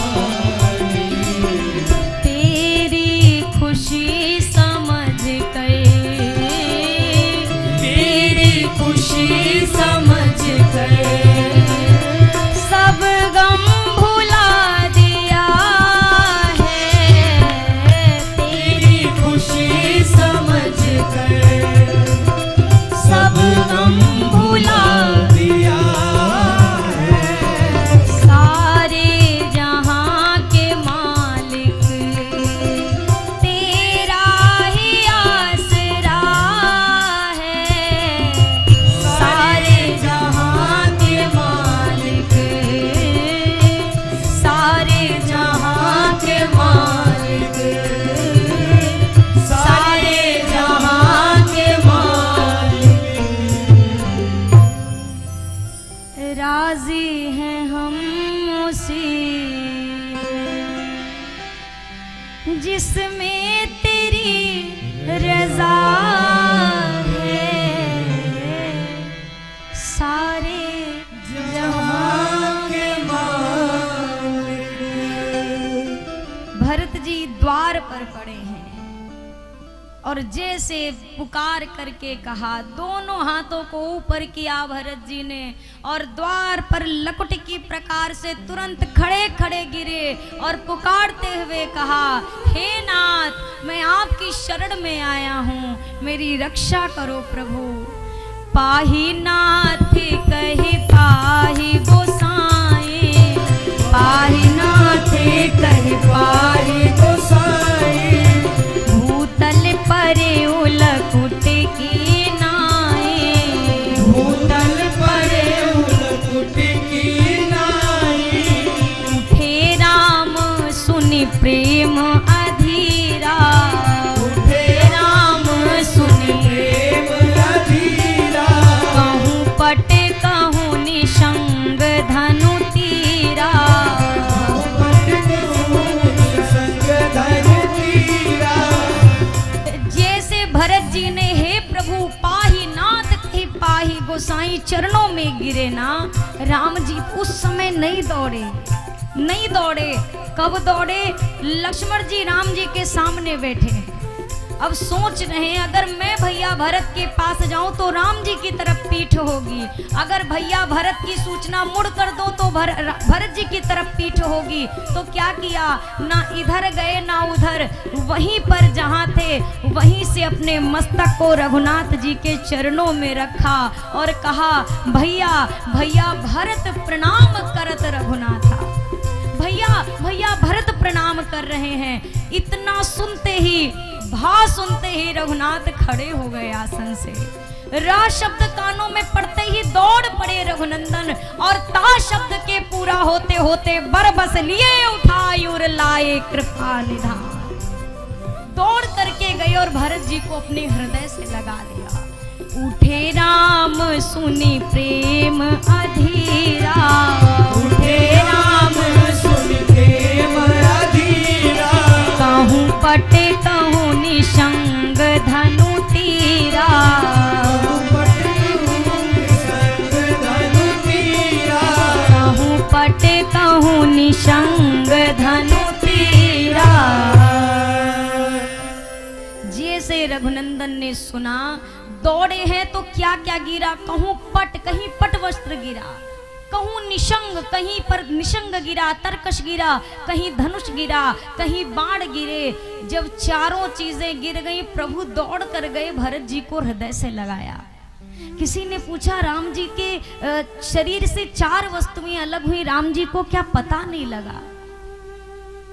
तेरी खुशी समझ कर, तेरी खुशी समझ कर सब गम भुला दिया है। तेरी खुशी समझ कर सब गम भुला दिया है। सारे जहां के मालिक तेरा ही आसरा है। सारे जहां के मालिक, सारे जहां के मालिक, सारे जहां के मालिक। राजी हैं हम उसी जिसमें तेरी रजा है। सारे जहां के मालिक। भरत जी द्वार पर पड़े हैं और जैसे पुकार करके कहा, दोनों हाथों को ऊपर किया भरत जी ने और द्वार पर लकुट की प्रकार से तुरंत खड़े खड़े गिरे और पुकारते हुए कहा, हे नाथ, मैं आपकी शरण में आया हूँ, मेरी रक्षा करो प्रभु। पाही नाथ कही पाही गोसाई, पाही नाथ कही पाही गोसाई। भूतल परे उलकुट की नाई, भूतल परे उलकुट की नाई। उठे राम सुनि प्रेम अधीरा, उठे राम सुनि प्रेम अधीरा। कहूँ पट कहूँ निशंग धनु तीरा। संग धन तीरा। जैसे भरत जी ने हे प्रभु पाही नाथ कही पाही गोसाई चरणों में गिरे ना, राम जी उस समय नहीं दौड़े, नहीं दौड़े। कब दौड़े? लक्ष्मण जी राम जी के सामने बैठे हैं। अब सोच रहे हैं, अगर मैं भैया भरत के पास जाऊं तो राम जी की तरफ पीठ होगी, अगर भैया भरत की सूचना मुड़ कर दो तो भरत जी की तरफ पीठ होगी। तो क्या किया, ना इधर गए ना उधर, वहीं पर जहां थे वहीं से अपने मस्तक को रघुनाथ जी के चरणों में रखा और कहा, भैया भैया भरत प्रणाम करत रघुनाथा। भैया भैया भरत प्रणाम कर रहे हैं। इतना सुनते ही, भा सुनते ही रघुनाथ खड़े हो गए आसन से। रा शब्द कानों में पड़ते ही दौड़ पड़े रघुनंदन और ता शब्द के पूरा होते होते बर बस लिए उठायुर लाए कृपा निधान। दौड़ करके गए और भरत जी को अपने हृदय से लगा लिया। उठे राम सुनि प्रेम अधीरा, उठे राम सुनि प्रेम अधीरा। कहूँ पट कहूँ निशंग धनु तीरा। संग धन तीरा। कहूँ पट कहूँ निशंग धनु तीरा। जैसे रघुनंदन ने सुना, दौड़े हैं तो क्या क्या गिरा, कहूँ पट, कहीं पट वस्त्र गिरा, कहूँ निशंग, कहीं पर निशंग गिरा, तरकश गिरा, कहीं धनुष गिरा, कहीं बाण गिरे। जब चारों चीजें गिर गई, प्रभु दौड़ कर गए, भरत जी को हृदय से लगाया। किसी ने पूछा, राम जी के शरीर से चार वस्तुएं अलग हुई, राम जी को क्या पता नहीं लगा?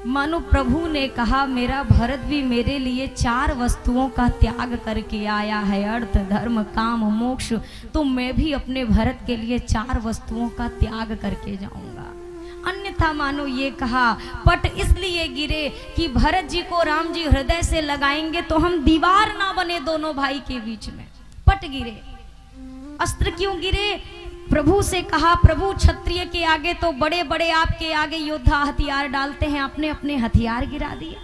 मानो प्रभु ने कहा, मेरा भरत भी मेरे लिए चार वस्तुओं का त्याग करके आया है, अर्थ धर्म काम मोक्ष, तो मैं भी अपने भरत के लिए चार वस्तुओं का त्याग करके जाऊंगा। अन्यथा मानो ये कहा, पट इसलिए गिरे कि भरत जी को राम जी हृदय से लगाएंगे तो हम दीवार ना बने दोनों भाई के बीच में। पट गिरे। अस्त्र क्यों गिरे? प्रभु से कहा, प्रभु क्षत्रिय के आगे तो बड़े बड़े आपके आगे योद्धा हथियार डालते हैं, अपने अपने हथियार गिरा दिए।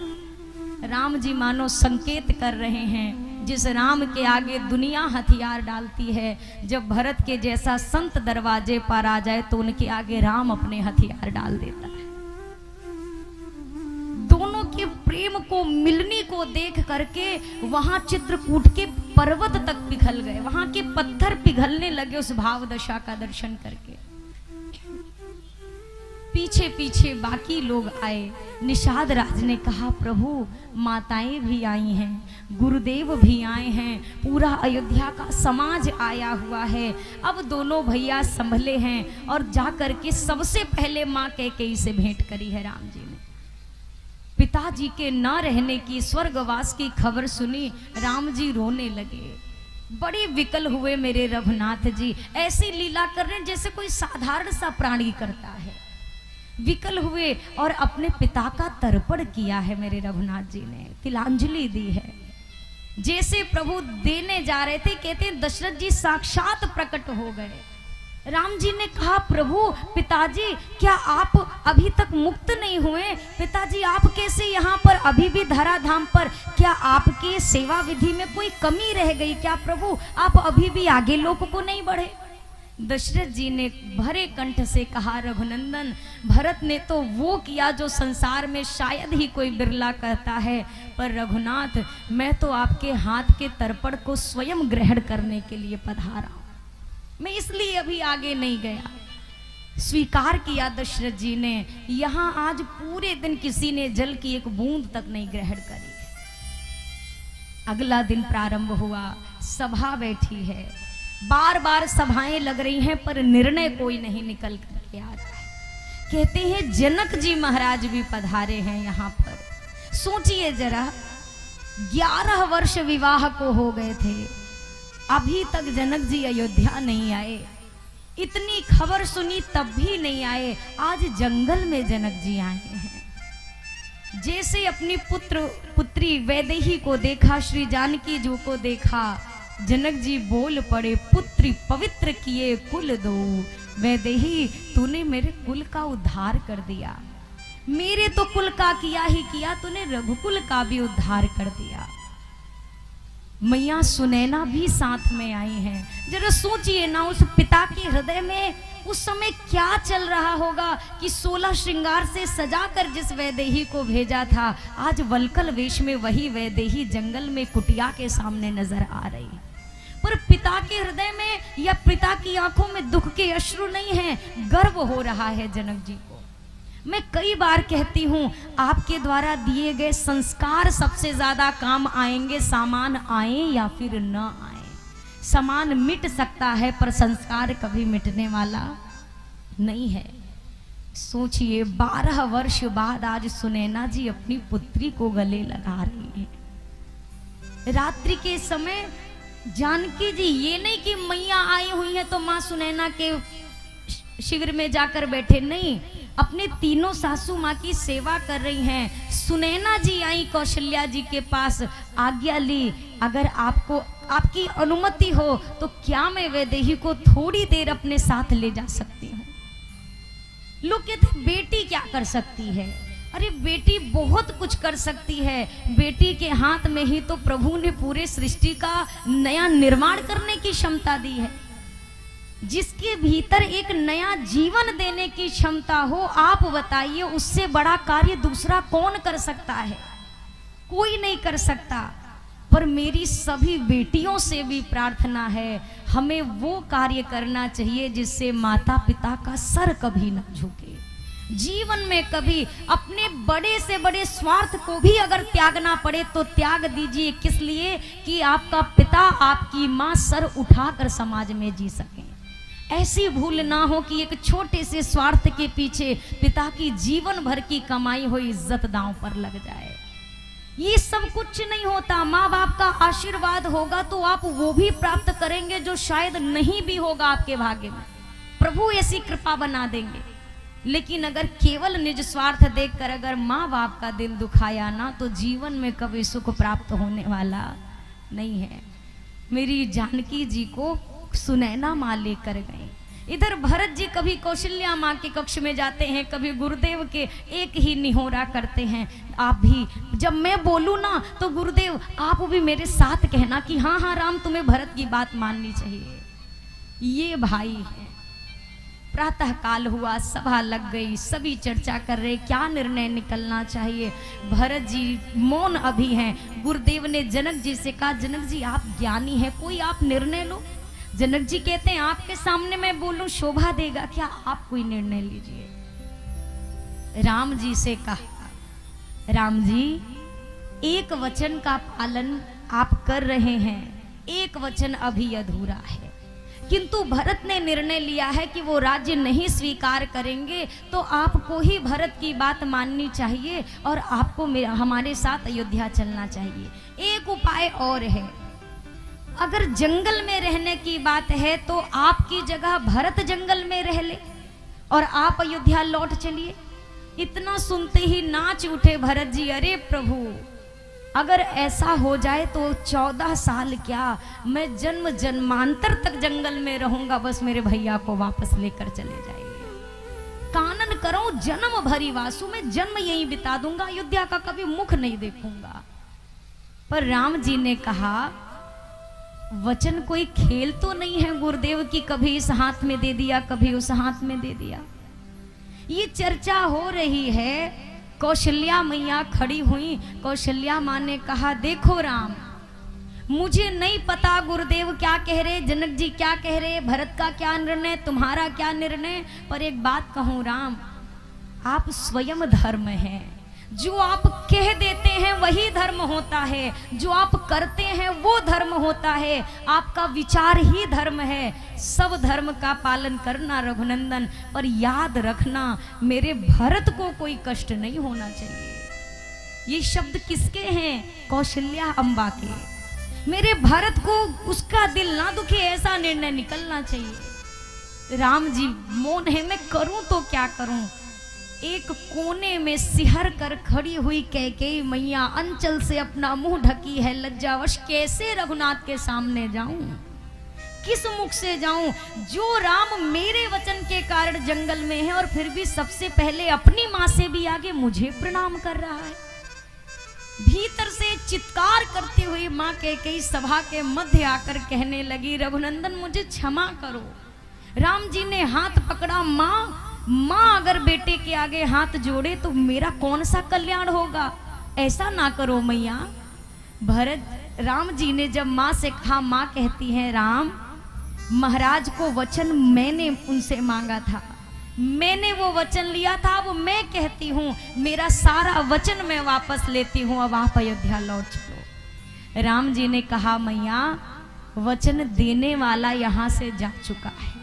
राम जी मानो संकेत कर रहे हैं, जिस राम के आगे दुनिया हथियार डालती है, जब भरत के जैसा संत दरवाजे पर आ जाए तो उनके आगे राम अपने हथियार डाल देता है। दोनों के प्रेम को, मिलने को देख करके वहां चित्रकूट के पर्वत तक पिघल गए, वहां के पत्थर पिघलने लगे उस भाव दशा का दर्शन करके। पीछे पीछे बाकी लोग आए। निषाद राज ने कहा, प्रभु माताएं भी आई हैं, गुरुदेव भी आए हैं, पूरा अयोध्या का समाज आया हुआ है। अब दोनों भैया संभले हैं और जाकर के सबसे पहले माँ कैकेयी से भेंट करी है राम जी ने। पिताजी के न रहने की, स्वर्गवास की खबर सुनी, राम जी रोने लगे, बड़े विकल हुए मेरे रघुनाथ जी। ऐसी लीला कर रहे जैसे कोई साधारण सा प्राणी करता है। विकल हुए और अपने पिता का तर्पण किया है मेरे रघुनाथ जी ने, तिलांजलि दी है। जैसे प्रभु देने जा रहे थे, कहते हैं दशरथ जी साक्षात प्रकट हो गए। राम जी ने कहा, प्रभु पिताजी क्या आप अभी तक मुक्त नहीं हुए? पिताजी आप कैसे यहाँ पर, अभी भी धराधाम पर? क्या आपकी सेवा विधि में कोई कमी रह गई क्या प्रभु? आप अभी भी आगे लोक को नहीं बढ़े? दशरथ जी ने भरे कंठ से कहा, रघुनंदन, भरत ने तो वो किया जो संसार में शायद ही कोई बिरला कहता है, पर रघुनाथ मैं तो आपके हाथ के तर्पण को स्वयं ग्रहण करने के लिए पधारा हूं, मैं इसलिए अभी आगे नहीं गया। स्वीकार किया दशरथ जी ने। यहां आज पूरे दिन किसी ने जल की एक बूंद तक नहीं ग्रहण करी। अगला दिन प्रारंभ हुआ, सभा बैठी है, बार बार सभाएं लग रही हैं पर निर्णय कोई नहीं निकल करके आ रहा है। कहते हैं जनक जी महाराज भी पधारे हैं यहाँ पर। सोचिए जरा, 11 वर्ष विवाह को हो गए थे, अभी तक जनक जी अयोध्या नहीं आए। इतनी खबर सुनी तब भी नहीं आए। आज जंगल में जनक जी आए हैं। जैसे अपनी पुत्री वैदेही को देखा, श्री जानकी जी को देखा, जनक जी बोल पड़े, पुत्री पवित्र किए कुल दो। वैदेही तूने मेरे कुल का उद्धार कर दिया, मेरे तो कुल का किया ही किया, तूने रघुकुल का भी उद्धार कर दिया। मैया सुनैना भी साथ में आई हैं। जरा सोचिए ना, उस पिता के हृदय में उस समय क्या चल रहा होगा कि 16 श्रृंगार से सजाकर जिस वैदेही को भेजा था, आज वल्कल वेश में वही वैदेही जंगल में कुटिया के सामने नजर आ रही। पर पिता के हृदय में या पिता की आंखों में दुख के अश्रु नहीं है, गर्व हो रहा है जनक जी को। मैं कई बार कहती हूँ, आपके द्वारा दिए गए संस्कार सबसे ज्यादा काम आएंगे, सामान आए या फिर न आए। सामान मिट सकता है पर संस्कार कभी मिटने वाला नहीं है। सोचिए, 12 वर्ष बाद आज सुनैना जी अपनी पुत्री को गले लगा रही है। रात्रि के समय जानकी जी, ये नहीं कि मैया आई हुई है तो माँ सुनैना के शिविर में जाकर बैठे, नहीं, अपने तीनों सासू माँ की सेवा कर रही हैं। सुनैना जी आई कौशल्या जी के पास, आज्ञा ली, अगर आपको आपकी अनुमति हो तो क्या मैं वैदेही को थोड़ी देर अपने साथ ले जा सकती हूँ? लोग कहते बेटी क्या कर सकती है? अरे बेटी बहुत कुछ कर सकती है। बेटी के हाथ में ही तो प्रभु ने पूरे सृष्टि का नया निर्माण करने की क्षमता दी है। जिसके भीतर एक नया जीवन देने की क्षमता हो, आप बताइए उससे बड़ा कार्य दूसरा कौन कर सकता है? कोई नहीं कर सकता। पर मेरी सभी बेटियों से भी प्रार्थना है, हमें वो कार्य करना चाहिए जिससे माता पिता का सर कभी न झुके। जीवन में कभी अपने बड़े से बड़े स्वार्थ को भी अगर त्यागना पड़े तो त्याग दीजिए। किस लिए? कि आपका पिता, आपकी माँ सर उठाकर समाज में जी सकें। ऐसी भूल ना हो कि एक छोटे से स्वार्थ के पीछे पिता की जीवन भर की कमाई हुई इज्जत दांव पर लग जाए। ये सब कुछ नहीं होता। माँ बाप का आशीर्वाद होगा तो आप वो भी प्राप्त करेंगे जो शायद नहीं भी होगा आपके भाग्य में। प्रभु ऐसी कृपा बना देंगे। लेकिन अगर केवल निज स्वार्थ देखकर अगर माँ बाप का दिल दुखाया ना, तो जीवन में कभी सुख प्राप्त होने वाला नहीं है। मेरी जानकी जी को सुनैना माँ लेकर गई। इधर भरत जी कभी कौशल्या माँ के कक्ष में जाते हैं, कभी गुरुदेव के एक ही निहोरा करते हैं। आप भी जब मैं बोलूँ ना तो गुरुदेव आप भी मेरे साथ कहना कि हाँ हाँ राम तुम्हें भरत की बात माननी चाहिए। ये भाई है। प्रातः काल हुआ, सभा लग गई, सभी चर्चा कर रहे क्या निर्णय निकलना चाहिए। भरत जी मौन अभी हैं। गुरुदेव ने जनक जी से कहा जनक जी आप ज्ञानी हैं, कोई आप निर्णय लो। जनक जी कहते हैं आपके सामने मैं बोलूं शोभा देगा क्या, आप कोई निर्णय लीजिए। राम जी से कहा राम जी एक वचन का पालन आप कर रहे हैं, एक वचन अभी अधूरा है, किंतु भरत ने निर्णय लिया है कि वो राज्य नहीं स्वीकार करेंगे, तो आपको ही भरत की बात माननी चाहिए और आपको हमारे साथ अयोध्या चलना चाहिए। एक उपाय और है, अगर जंगल में रहने की बात है तो आपकी जगह भरत जंगल में रह ले और आप अयोध्या लौट चलिए। इतना सुनते ही नाच उठे भरत जी, अरे प्रभु अगर ऐसा हो जाए तो 14 साल क्या, मैं जन्म जन्मांतर तक जंगल में रहूंगा, बस मेरे भैया को वापस लेकर चले जाइए। कानन करो जन्म भरी वासु, में जन्म यहीं बिता दूंगा, अयोध्या का कभी मुख नहीं देखूंगा। पर राम जी ने कहा वचन कोई खेल तो नहीं है गुरुदेव की कभी इस हाथ में दे दिया कभी उस हाथ में दे दिया। ये चर्चा हो रही है, कौशल्या मैया खड़ी हुई। कौशल्या माँ ने कहा देखो राम मुझे नहीं पता गुरुदेव क्या कह रहे, जनक जी क्या कह रहे, भरत का क्या निर्णय, तुम्हारा क्या निर्णय, पर एक बात कहूं राम आप स्वयं धर्म हैं। जो आप कह देते हैं वही धर्म होता है, जो आप करते हैं वो धर्म होता है, आपका विचार ही धर्म है। सब धर्म का पालन करना रघुनंदन, पर याद रखना मेरे भरत को कोई कष्ट नहीं होना चाहिए। ये शब्द किसके हैं? कौशल्या अम्बा के। मेरे भरत को उसका दिल ना दुखे ऐसा निर्णय निकलना चाहिए। राम जी मौन है, मैं करूं तो क्या करूं। एक कोने में सिहर कर खड़ी हुई कैकेयी मैया अंचल से अपना मुंह ढकी है, लज्जावश कैसे रघुनाथ के सामने जाऊं, किस मुख से जाऊं। जो राम मेरे वचन के कारण जंगल में है और फिर भी सबसे पहले अपनी मां से भी आगे मुझे प्रणाम कर रहा है। भीतर से चित्कार करती हुई मां कैकेयी सभा के मध्य आकर कहने लगी रघुनंदन मुझे क्षमा करो। राम जी ने हाथ पकड़ा, माँ अगर बेटे के आगे हाथ जोड़े तो मेरा कौन सा कल्याण होगा, ऐसा ना करो मैया। भरत राम जी ने जब माँ से कहा, माँ कहती है राम महाराज को वचन मैंने उनसे मांगा था, मैंने वो वचन लिया था, अब मैं कहती हूँ मेरा सारा वचन मैं वापस लेती हूँ, अब आप अयोध्या लौट चलो। राम जी ने कहा मैया वचन देने वाला यहाँ से जा चुका है,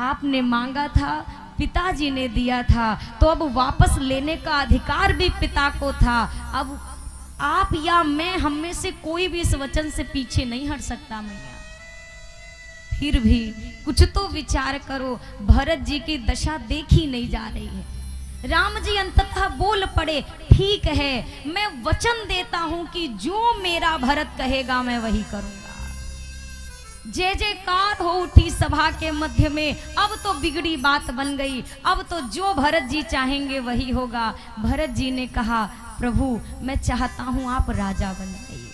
आपने मांगा था पिताजी ने दिया था, तो अब वापस लेने का अधिकार भी पिता को था। अब आप या मैं हम में से कोई भी इस वचन से पीछे नहीं हट सकता मैया। फिर भी कुछ तो विचार करो, भरत जी की दशा देखी नहीं जा रही है। राम जी अंततः बोल पड़े, ठीक है मैं वचन देता हूं कि जो मेरा भरत कहेगा मैं वही करूंगा। जय जयकार हो उठी सभा के मध्य में। अब तो बिगड़ी बात बन गई, अब तो जो भरत जी चाहेंगे वही होगा। भरत जी ने कहा प्रभु मैं चाहता हूं आप राजा बन जाइए,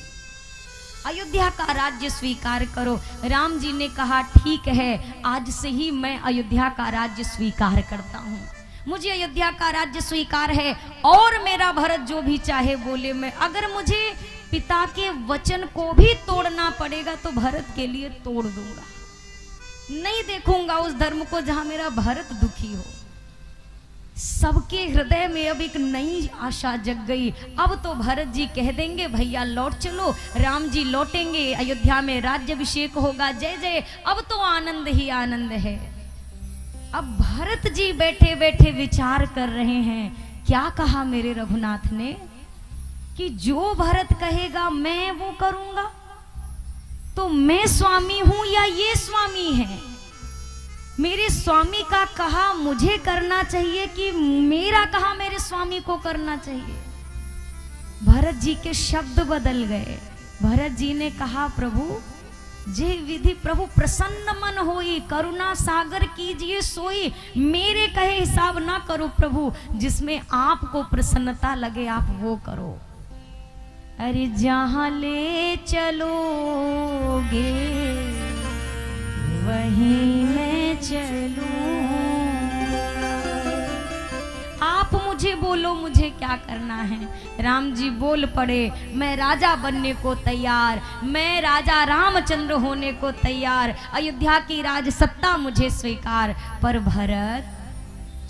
अयोध्या का राज्य स्वीकार करो। राम जी ने कहा ठीक है आज से ही मैं अयोध्या का राज्य स्वीकार करता हूं, मुझे अयोध्या का राज्य स्वीकार है और मेरा भरत जो भी चाहे बोले मैं, अगर मुझे पिता के वचन को भी तोड़ना पड़ेगा तो भरत के लिए तोड़ दूंगा, नहीं देखूंगा उस धर्म को जहां मेरा भरत दुखी हो। सबके हृदय में अब एक नई आशा जग गई। अब तो भरत जी कह देंगे भैया लौट चलो, राम जी लौटेंगे, अयोध्या में राज्याभिषेक होगा, जय जय, अब तो आनंद ही आनंद है। अब भरत जी बैठे बैठे विचार कर रहे हैं, क्या कहा मेरे रघुनाथ ने कि जो भरत कहेगा मैं वो करूंगा, तो मैं स्वामी हूं या ये स्वामी है? मेरे स्वामी का कहा मुझे करना चाहिए कि मेरा कहा मेरे स्वामी को करना चाहिए? भरत जी के शब्द बदल गए। भरत जी ने कहा प्रभु जे विधि प्रभु प्रसन्न मन होई, करुणा सागर कीजिए सोई। मेरे कहे हिसाब ना करो प्रभु, जिसमें आपको प्रसन्नता लगे आप वो करो। अरे जहां ले चलोगे वहीं मैं चलूं। आप मुझे बोलो मुझे क्या करना है। राम जी बोल पड़े, मैं राजा बनने को तैयार, मैं राजा रामचंद्र होने को तैयार, अयोध्या की राज सत्ता मुझे स्वीकार। पर भरत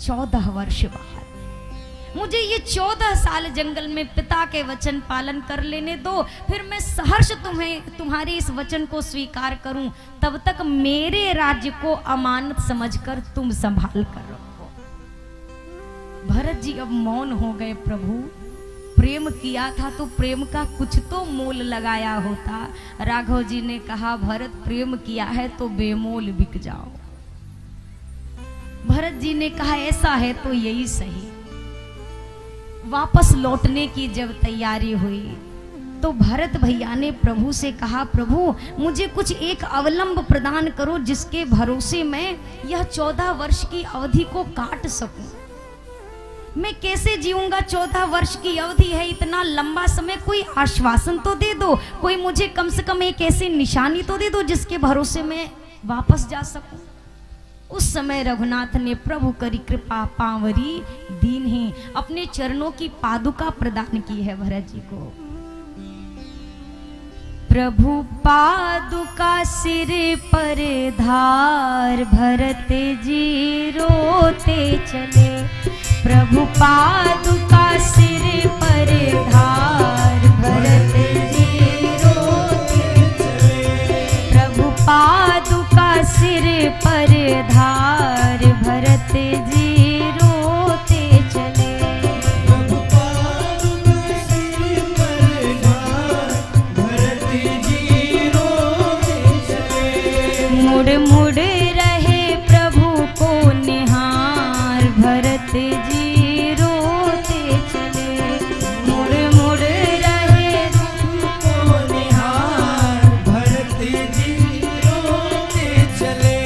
14 वर्ष बाद, मुझे ये 14 साल जंगल में पिता के वचन पालन कर लेने दो, फिर मैं सहर्ष तुम्हारे इस वचन को स्वीकार करूं। तब तक मेरे राज्य को अमानत समझकर तुम संभाल कर रखो। भरत जी अब मौन हो गए। प्रभु प्रेम किया था तो प्रेम का कुछ तो मोल लगाया होता। राघव जी ने कहा, भरत प्रेम किया है तो बेमोल बिक जाओ। भरत जी ने कहा, ऐसा है तो यही सही। वापस लौटने की जब तैयारी हुई तो भरत भैया ने प्रभु से कहा, प्रभु मुझे कुछ एक अवलंब प्रदान करो जिसके भरोसे मैं यह 14 वर्ष की अवधि को काट सकूं। मैं कैसे जीऊंगा? 14 वर्ष की अवधि है, इतना लंबा समय। कोई आश्वासन तो दे दो, कोई मुझे कम से कम एक ऐसी निशानी तो दे दो जिसके भरोसे मैं वापस जा सकूं। उस समय रघुनाथ ने प्रभु करी कृपा पांवरी दीन ही अपने चरणों की पादुका प्रदान की है भरत जी को। प्रभु पादुका सिर पर धार, भरत जी रोते चले। प्रभु पादुका सिर पर धार, भरत जी रोते चले। प्रभु पादुका सिर पर धार, भरत जी रोते चले। प्रभु पादुका सिर पर धार, भरत जी रोते चले। मुड़ मुड़ रहे प्रभु को निहार, भरत जी रोते चले। मुड़ मुड़ रहे प्रभु को निहार, भरत जी रोते चले।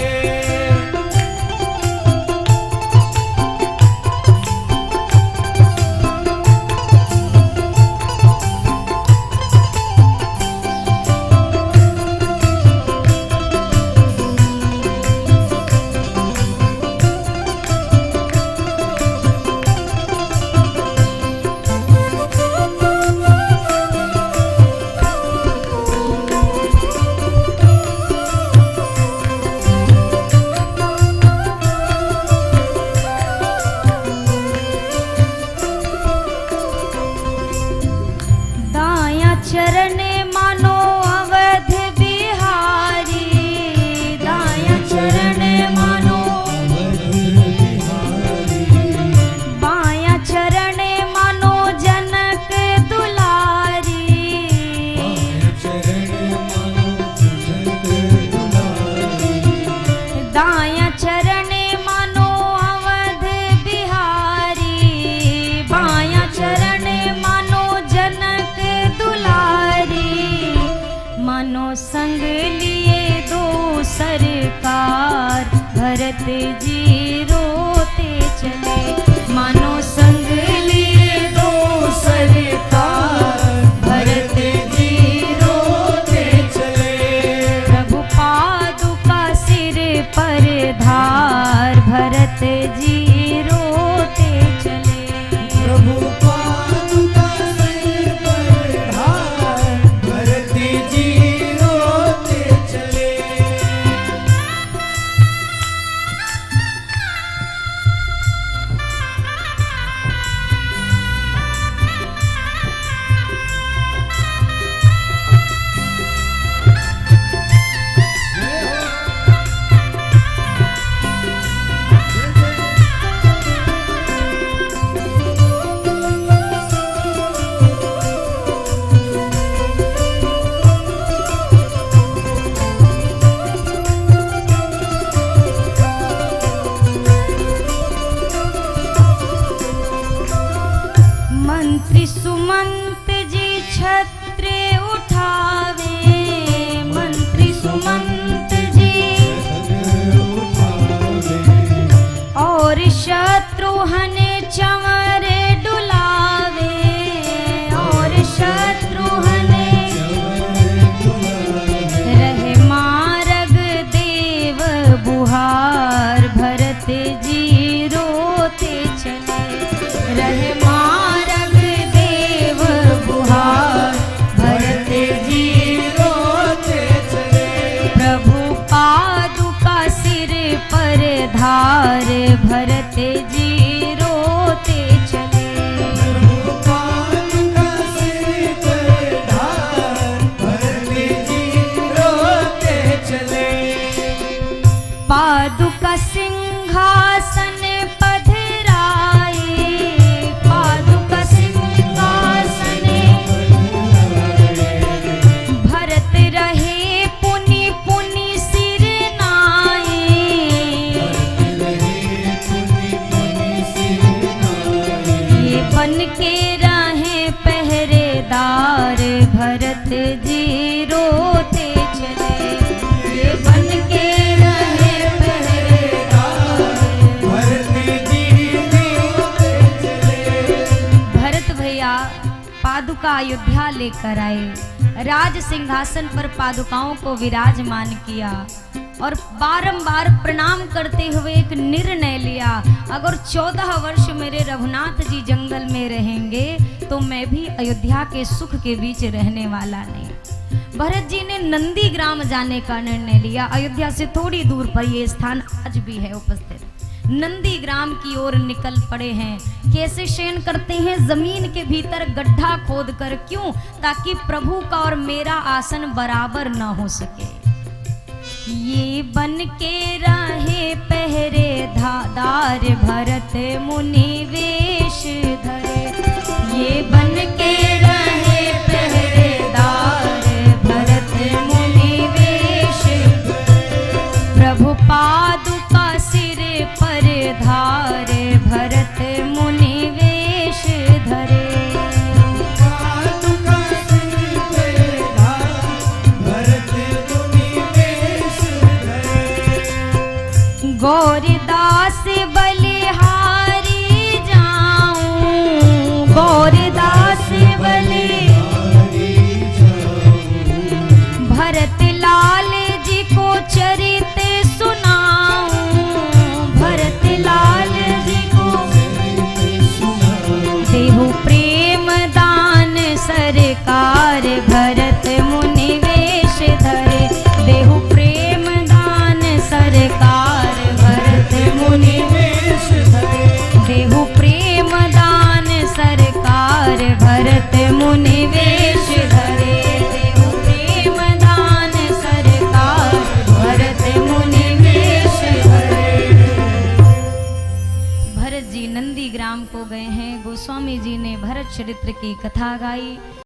दाया चरण मानो अवध बिहारी, दाया चरण मानो बाया चरण मानो जनक दुलारी। दाया चरण मानो अवध बिहारी, बाया चरण मानो जनक दुलारी। मानो संग लिए दो सरकार, भरत जी रोते चले। मानो संग लिए दो सरकार, भरत जी रोते चले। प्रभु पादुका सिर पर धार, भरत जी रोते चले। प्रभु पादुका सिर पर धार, भरत जी रोते चले। मंत्री सुमंत जी छत्र उठावे, मंत्री सुमंत चंवर डुलावे और शत्रुघ्न रहे मार्ग देव बुहार। भरत जी रोते चले रहे मार्ग देव बुहार। भरत जी रोते चले प्रभु पादुका सिर पर धार। भरत जी रोते चले पादुका सिर पर धार। भरत जी रोते चले पादुका सिंहासन पधराए। पादुका सिंहासन भरत रहे पुनि पुनि सिर नाए। ये बन के रहे पहरेदार। भरत जी रोते चले ये बन के रहे पहरेदार। भरत जी रोते चले भरत भैया पादुका अयोध्या लेकर आए। राज सिंहासन पर पादुकाओं को विराजमान किया और बारंबार प्रणाम करते हुए एक निर्णय लिया, अगर 14 वर्ष मेरे रघुनाथ जी जंगल में रहेंगे तो मैं भी अयोध्या के सुख के बीच रहने वाला नहीं। भरत जी ने नंदी ग्राम जाने का निर्णय लिया। अयोध्या से थोड़ी दूर पर यह स्थान आज भी है उपस्थित। नंदी ग्राम की ओर निकल पड़े हैं। कैसे शयन करते हैं? जमीन के भीतर गड्ढा खोद कर। क्यों? ताकि प्रभु का और मेरा आसन बराबर न हो सके। ये बन के रहे पहरेदार। भरत मुनि वेश धरे ये बन के रहे पहरेदार। भरत मुनि वेश प्रभु पादुका सिर पर धार। भरत मुनि वेश धरे पादुका सिर पर धार। भरत मुनि वेश धरे गौरदास बलिहारी जाऊं। गौरदास बलि भरत लाल जी को चरित सुनाऊं। भरत लाल जी को देहु प्रेम दान सरकार। भरत मुनि वेश धरे देहु प्रेम दान सरकार। भरत मुनि वेश धरे देहु प्रेम दान सरकार। भरत मुनि वेश धरे देहु प्रेम दान सरकार। भरत मुनि वेश धरे भरत जी नंदी ग्राम को गए हैं। गोस्वामी जी ने भरत चरित्र की कथा गाई।